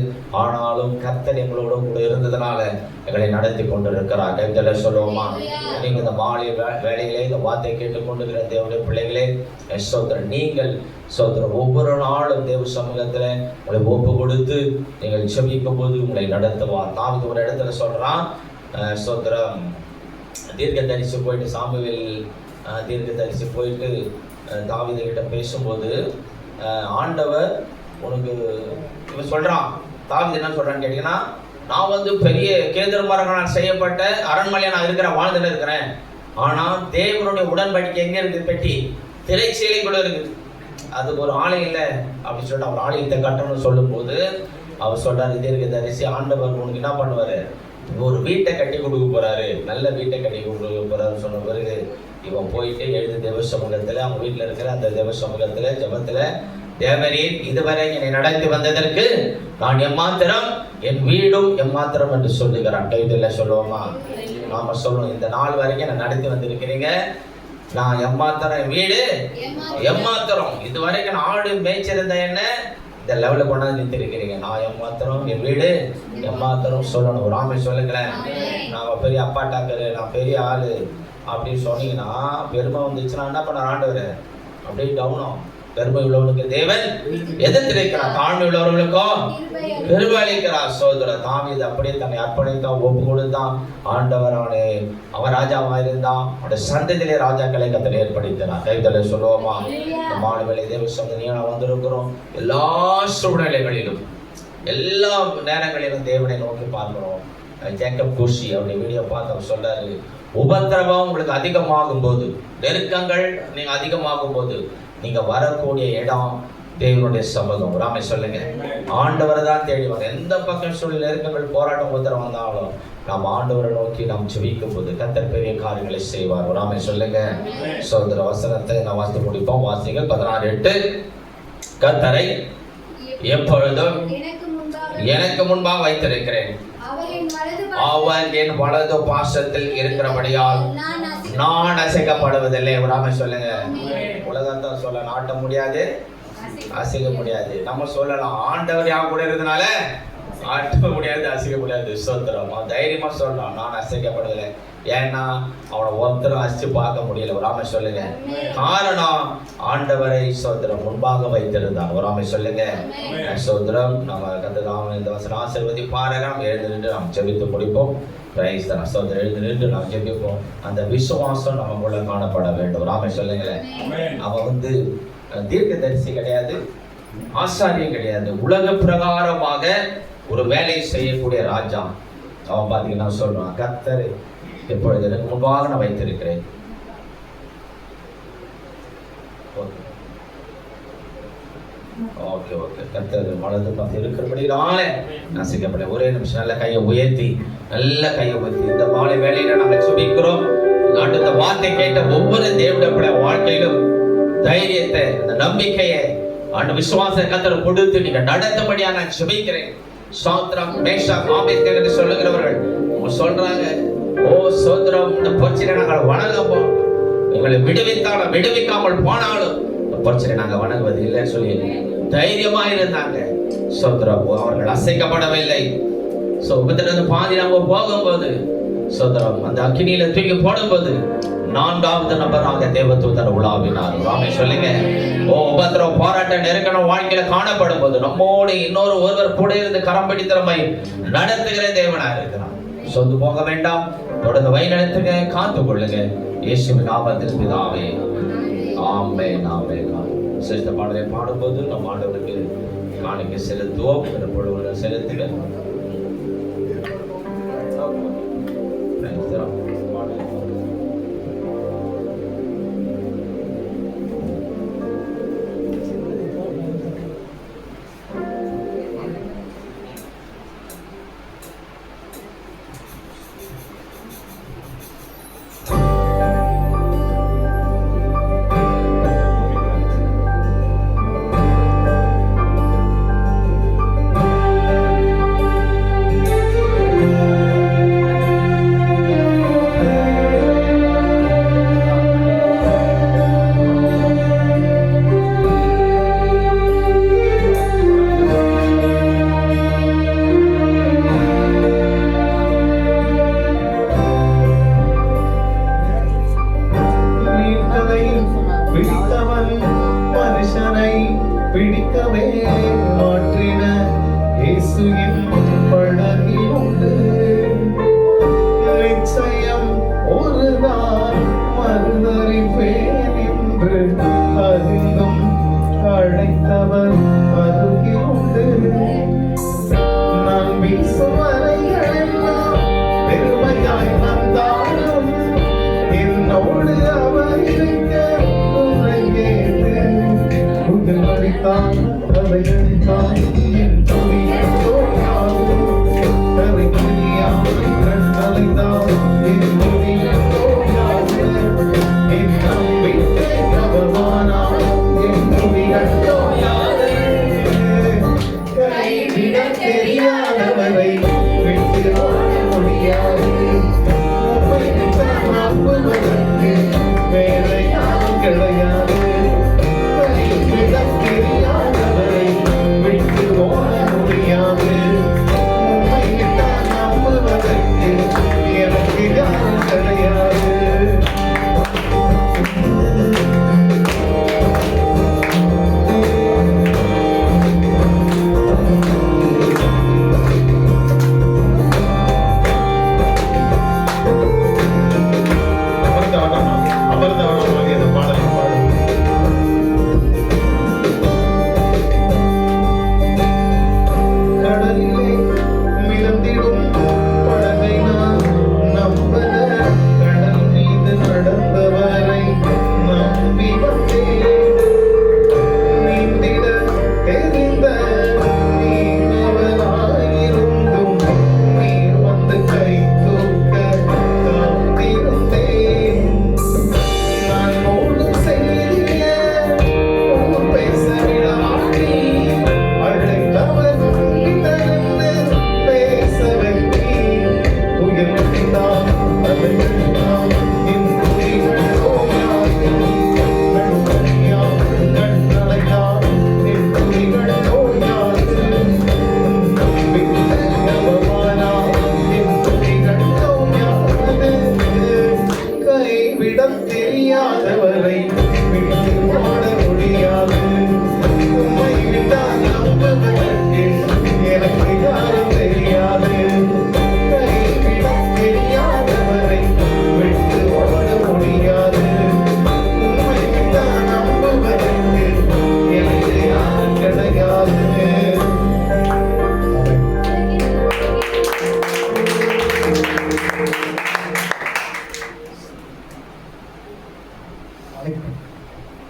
ஆனாலும் கர்த்தர் எங்களோட கூட இருந்ததுனால எங்களை நடத்தி கொண்டிருக்கிறார். கைத்தல சொல்லுவோமா. நீங்க இந்த மாலை வேலைகளே இந்த வார்த்தை கேட்டுக்கொண்டிருக்கிற தேவனுடைய பிள்ளைகளே, சோதரன் நீங்கள் சோதரன் ஒவ்வொரு நாளும் தேவ சமூகத்துல உங்களை ஒப்பு கொடுத்து நீங்கள் செபிக்கும் போது உங்களை நடத்துவார். நான் ஒரு இடத்துல சொல்றான், சோதரம் தீர்க்க தரிசி போயிட்டு சாமுவேல் தீர்க்க தரிசி போயிட்டு தாவீது கிட்ட பேசும்போது ஆண்டவர் உனக்கு இவன் சொல்றான். தாவீது என்ன சொல்றான்னு கேட்டீங்கன்னா, நான் வந்து பெரிய கேதுரு மரங்களால் செய்யப்பட்ட அரண்மனையை நான் இருக்கிறேன், வாழ்ந்துட்டு இருக்கிறேன். ஆனால் தேவனுடைய உடன்படிக்கை எங்கே இருக்குது, பெட்டி திரைச்சீலைக்குள்ள இருக்குது, அதுக்கு ஒரு ஆலயம் இல்லை அப்படின்னு சொல்லிட்டு அவர் ஆலயத்தை கட்டணும்னு சொல்லும்போது அவர் சொல்றாரு, தீர்க்க தரிசி ஆண்டவர் உனக்கு என்ன பண்ணுவாரு, ஒரு வீட்டை கட்டி கொடுக்க போறாரு, நல்ல வீட்டை கட்டி கொடுக்க போறாரு சொன்ன பிறகு இவன் போயிட்டு எழுது தேவ சமூகத்துல, அவங்க வீட்டுல இருக்கிற அந்த தேவ சமூகத்துல ஜபத்துல, தேவரீர் இதுவரை என்னை நடத்தி வந்ததற்கு நான் எம்மாத்திரம், என் வீடும் எம்மாத்திரம் என்று சொல்லுகிறான். கைதுல சொல்லுவோமா. நாம சொல்லுவோம், இந்த நாள் வரைக்கும் என்னை நடத்தி வந்திருக்கிறீங்க, நான் எம்மாத்திரம், என் வீடு எம்மாத்திரம். இது வரைக்கும் நான் ஆடு மேய்ச்சிருந்த என்ன இந்த லெவலில் கொண்டாந்து நிறுத்திருக்கிறீங்க. நான் எம்மாத்திரம் என் வீடு எம்மாத்திரம் சொல்லணும். ஒரு ஆமை சொல்லுங்களேன். நான் பெரிய அப்பா டாக்கரு, நான் பெரிய ஆள் அப்படின்னு சொன்னீங்கன்னா பெருமை வந்துச்சுன்னா என்ன பண்ண ஆண்டவர் அப்படியே டவுனும். பெருமை உள்ளவனுக்கு தேவன் எதிர்த்திருக்கிறார், தாழ்மை உள்ளவர்களுக்கோ பெருமை அளிக்கிறார். சோதர தாவீது அப்படியே தன்னை அர்ப்பணித்தான், ஒப்பு கொடுத்தான். ஆண்டவர் அவன் ராஜாவா இருந்தான். அவனுடைய சந்ததியிலே ராஜாக்களை கத்தனை ஏற்படுத்தினார். கைதலை சொல்லுவோமா? இந்த மாணவர்களை தேவ சந்ததியா வந்திருக்கிறோம். எல்லா சூழ்நிலைகளிலும் எல்லா நேரங்களிலும் தேவனை நோக்கி பார்க்கிறோம். ஜேக்கப் குஷி அவருடைய வீடியோ பார்த்து அவர் சொல்றாரு, உபத்திரவம் உங்களுக்கு அதிகமாகும் போது, நெருக்கங்கள் நீங்க அதிகமாகும் போது நீங்க வரக்கூடிய இடம் தேவனுடைய சமூகம். ராமே சொல்லுங்க, ஆண்டவரை தான் தேடிவாங்க. எந்த பக்கம் சூழ்நிலை நெருக்கங்கள் போராட்டம் உபத்திரம் வந்தாலும் நாம் ஆண்டவரை நோக்கி நாம் ஜெபிக்கும் போது கர்த்தர் பெரிய காரியங்களை செய்வார். ராமே சொல்லுங்க. சோதர வசனத்தை நான் வாசித்து முடிப்போம். வாசிகள் 16:8. கர்த்தரை எப்பொழுதும் எனக்கு முன்பாக வைத்திருக்கிறேன், அவர் என் வலது பாசத்தில் இருக்கிறபடியால் நான் அசைக்கப்படுவதில்லை. விடாம சொல்லுங்க. உலகத்தை சொல்ல நாட்ட முடியாது, அசைக்க முடியாது. நம்ம சொல்லலாம் ஆண்டவர் யார் கூட இருந்தனால ஆட்ட முடியாது, அசைக்க முடியாது. சோத்திரம் தைரியமா சொல்லலாம், நான் அசைக்கப்படுவதில்லை. ஏன்னா அவனை ஒருத்தரும் அசிச்சு பார்க்க முடியல. ஒரு ஆமை சொல்லுங்க. காரணம் ஆண்டவரை சோதரம் முன்பாக வைத்திருந்தார். ஒரு ஆமை சொல்லுங்க. சோதரம் நம்ம கத்துக்கலாம். இந்த வசனம் ஆசீர்வதி பாருங்க. எழுந்து நாம் ஜெபித்து முடிப்போம். பிரைஸ் தான். சோதரம் எழுந்து நாம் ஜெபிப்போம். அந்த விசுவாசம் நமக்குள்ள காணப்பட வேண்டும். ஒரு ஆமை சொல்லுங்களேன். அவன் தீர்க்க தரிசி கிடையாது, ஆசாரியம் கிடையாது, உலக பிரகாரமாக ஒரு வேலை செய்யக்கூடிய ராஜா. அவன் பார்த்தீங்கன்னா சொல்றான், கர்த்தர் எப்பொழுது எனக்கு முன்பாக நான் வைத்திருக்கிறேன். Okay okay. கர்த்தர் மனது பார்த்து இருக்கிறபடினாலே நான் செய்யப்பட. ஒரே நிமிஷம் நல்ல கையை உயர்த்தி, நல்ல கையை உயர்த்தி இந்த மாலை வேலையில நாங்கள் சுபிக்கிறோம். அடுத்த வார்த்தை கேட்ட ஒவ்வொரு தேவனுடைய வாழ்க்கையிலும் தைரியத்தை, அந்த நம்பிக்கையை, அந்த விசுவாச கர்த்தர் கொடுத்து நீங்க நடத்தபடியா நான் சுபிக்கிறேன். சோத்ரம் மேஷா ஆபேத்கர் சொல்லுகிறவர்கள் சொல்றாங்க, ஓ சோத்ரம், இந்த பிரச்சனை நாங்கள் வணங்கப்போம், எங்களை விடுவித்தாலும் விடுவிக்காமல் போனாலும் இந்த பிரச்சனை நாங்கள் வணங்குவது இல்லைன்னு சொல்லி தைரியமா இருந்தாங்க. சோத்ரம் அவர்கள் அசைக்கப்படவில்லை. உபத்திலிருந்து பாதி நம்ம போகும்போது சோத்ரம் அந்த அக்கினியில தூக்கி போடும்போது 4வது நபராக தேவதூதர் உலாவினார். ராமே சொல்லுங்க. ஓ உபத்திரம் போராட்ட நெருக்கணும் வாழ்க்கையில காணப்படும் போது நம்மோடு ஒருவர் கூட இருந்து கரம் பிடித்திறமை நடத்துகிற தேவனா இருக்கிறான். சொந்து போக வேண்டாம், தொடர்ந்து வழி நடத்துங்க, காத்து கொள்ளுங்க. இயேசுவின் நாமத்தில் பிதாவே, ஆமென் ஆமென். சிஸ்ட பாடலை பாடும்போது நம் ஆண்டவருக்கு காணிக்கை செலுத்துவோம். செலுத்துங்க. பிடிக்கவே மாற்றின இயேசுவின் படகில் உண்டு. நிச்சயம் ஒரு நாள் மறுதறிப்பேன் என்று அறிந்தும் அழைத்தவர் அருகில் உண்டு. நான் வீசும் அலைகள் எல்லாம் பெருமையாய் வந்தாலும் என்னோடு அவர் இருக்க உரையேது. அதையளித்தான் என் துணியை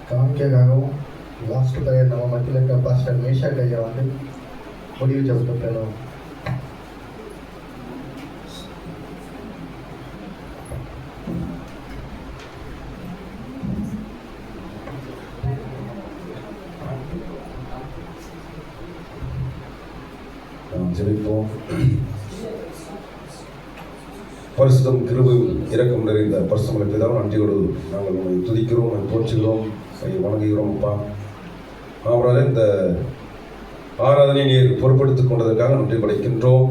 காணிக்கைக்காகவும் லாஸ்ட் ப்ரேயர் நம்ம மத்தியில் இருக்க பாஸ்டர் மேஷா கையை வந்து முடிவு ஜபத்தை பெறணும். நாம் ஜெபிப்போம். பரிசுத்தம் கிருபையும் இரக்கம் நிறைந்த பரிசுத்தமுள்ள பிதாவே, நன்றியோடு நாங்கள் உங்களை துதிக்கிறோம், உங்களை போற்றுகிறோம், உங்களை வணங்குகிறோம். அப்பா அவரால் இந்த ஆராதனை நீர் பொறுப்படுத்திக் கொண்டதற்காக நன்றி படைக்கின்றோம்.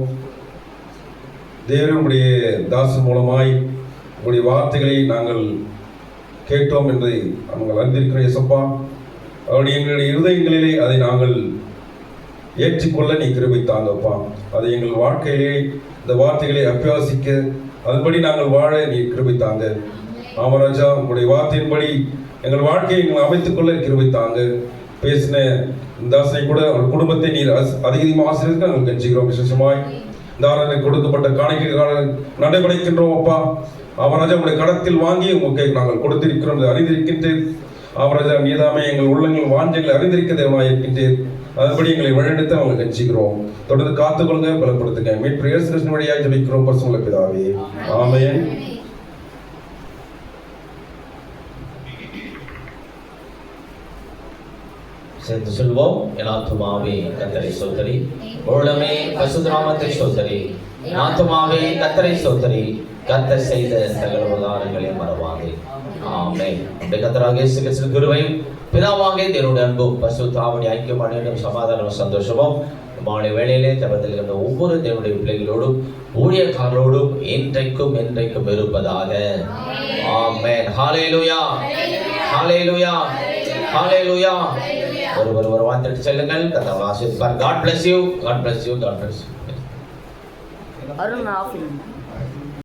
தேவனுடைய தாசன் மூலமாய் உங்களுடைய வார்த்தைகளை நாங்கள் கேட்டோம் என்பதை நாங்கள் அறிந்திருக்கிறோம். இயேசப்பா, அவருடைய எங்களுடைய இருதயங்களிலே அதை நாங்கள் ஏற்றுக்கொள்ள நீ கிருபை தாங்கப்பா. அதை எங்கள் வாழ்க்கையிலே இந்த வார்த்தைகளை அபியாசிக்க அதன்படி நாங்கள் வாழ நீ கிருபை தாங்க. ஆமராஜா, உங்களுடைய வார்த்தையின்படி எங்கள் வாழ்க்கையை எங்கள் அமைத்துக் கொள்ள கிருபை தாங்க. பேசின இந்த ஆசனை கூட அவர் குடும்பத்தை நீர் அதிகமாக ஆசிரியருக்கு நாங்கள் கெஞ்சுகிறோம். விசேஷமாய் இந்த ஆராதனை கொடுக்கப்பட்ட காணிக்கைக்காக நடைபெறுகின்றோம். அப்பா ஆமராஜா, உங்களுடைய கடத்தில் வாங்கி உங்களுக்கு நாங்கள் கொடுத்திருக்கிறோம், அறிந்திருக்கின்றேன். ஆமராஜா, நீதாமே எங்கள் உள்ளங்கள் வாஞ்சைகளை அறிந்திருக்க தேவனாய் இருக்கின்றேன். அதன்படி எங்களை வழிநடத்த அவங்க கெஞ்சுகிறோம். தொடர்ந்து காத்துக்கொள்ளுங்க, பலப்படுத்துங்க. மீட்பு இயேசு கிறிஸ்துவின் வழியாய் ஜெபிக்கிறோம் பரிசுத்தமுள்ள பிதாவே, ஆமென். சேர்ந்து சொல்வோம். என் ஆத்துமாவே கர்த்தரை ஸ்தோத்திரி, உள்ளமே பரிசுத்த நாமத்தை ஸ்தோத்திரி. என் ஆத்துமாவே கர்த்தரை ஸ்தோத்திரி, கர்த்தர் செய்த சகல உபகாரங்களை மறவாதே. ஆமென். நம்முடைய கர்த்தராகிய இயேசு கிறிஸ்துவின் கிருபையும் பிதாவாகிய தேவனுடைய அன்பும் பரிசுத்த ஆவியின் ஐக்கியமும் சமாதானமும் சந்தோஷமும் மாலை வேளையிலே ஜெபத்தில் இருந்த ஒவ்வொரு தேவனுடைய பிள்ளைகளோடும் ஊழியக்காரரோடும் என்றைக்கும் என்றைக்கும் இருப்பதாக. ஆமென். ஹல்லேலூயா, ஹல்லேலூயா, ஹல்லேலூயா. ஒரு வார்த்தை சொல்லுங்கள். கர்த்தர் ஆசீர்வதிப்பார். God bless you, God bless you, God bless you. Arun of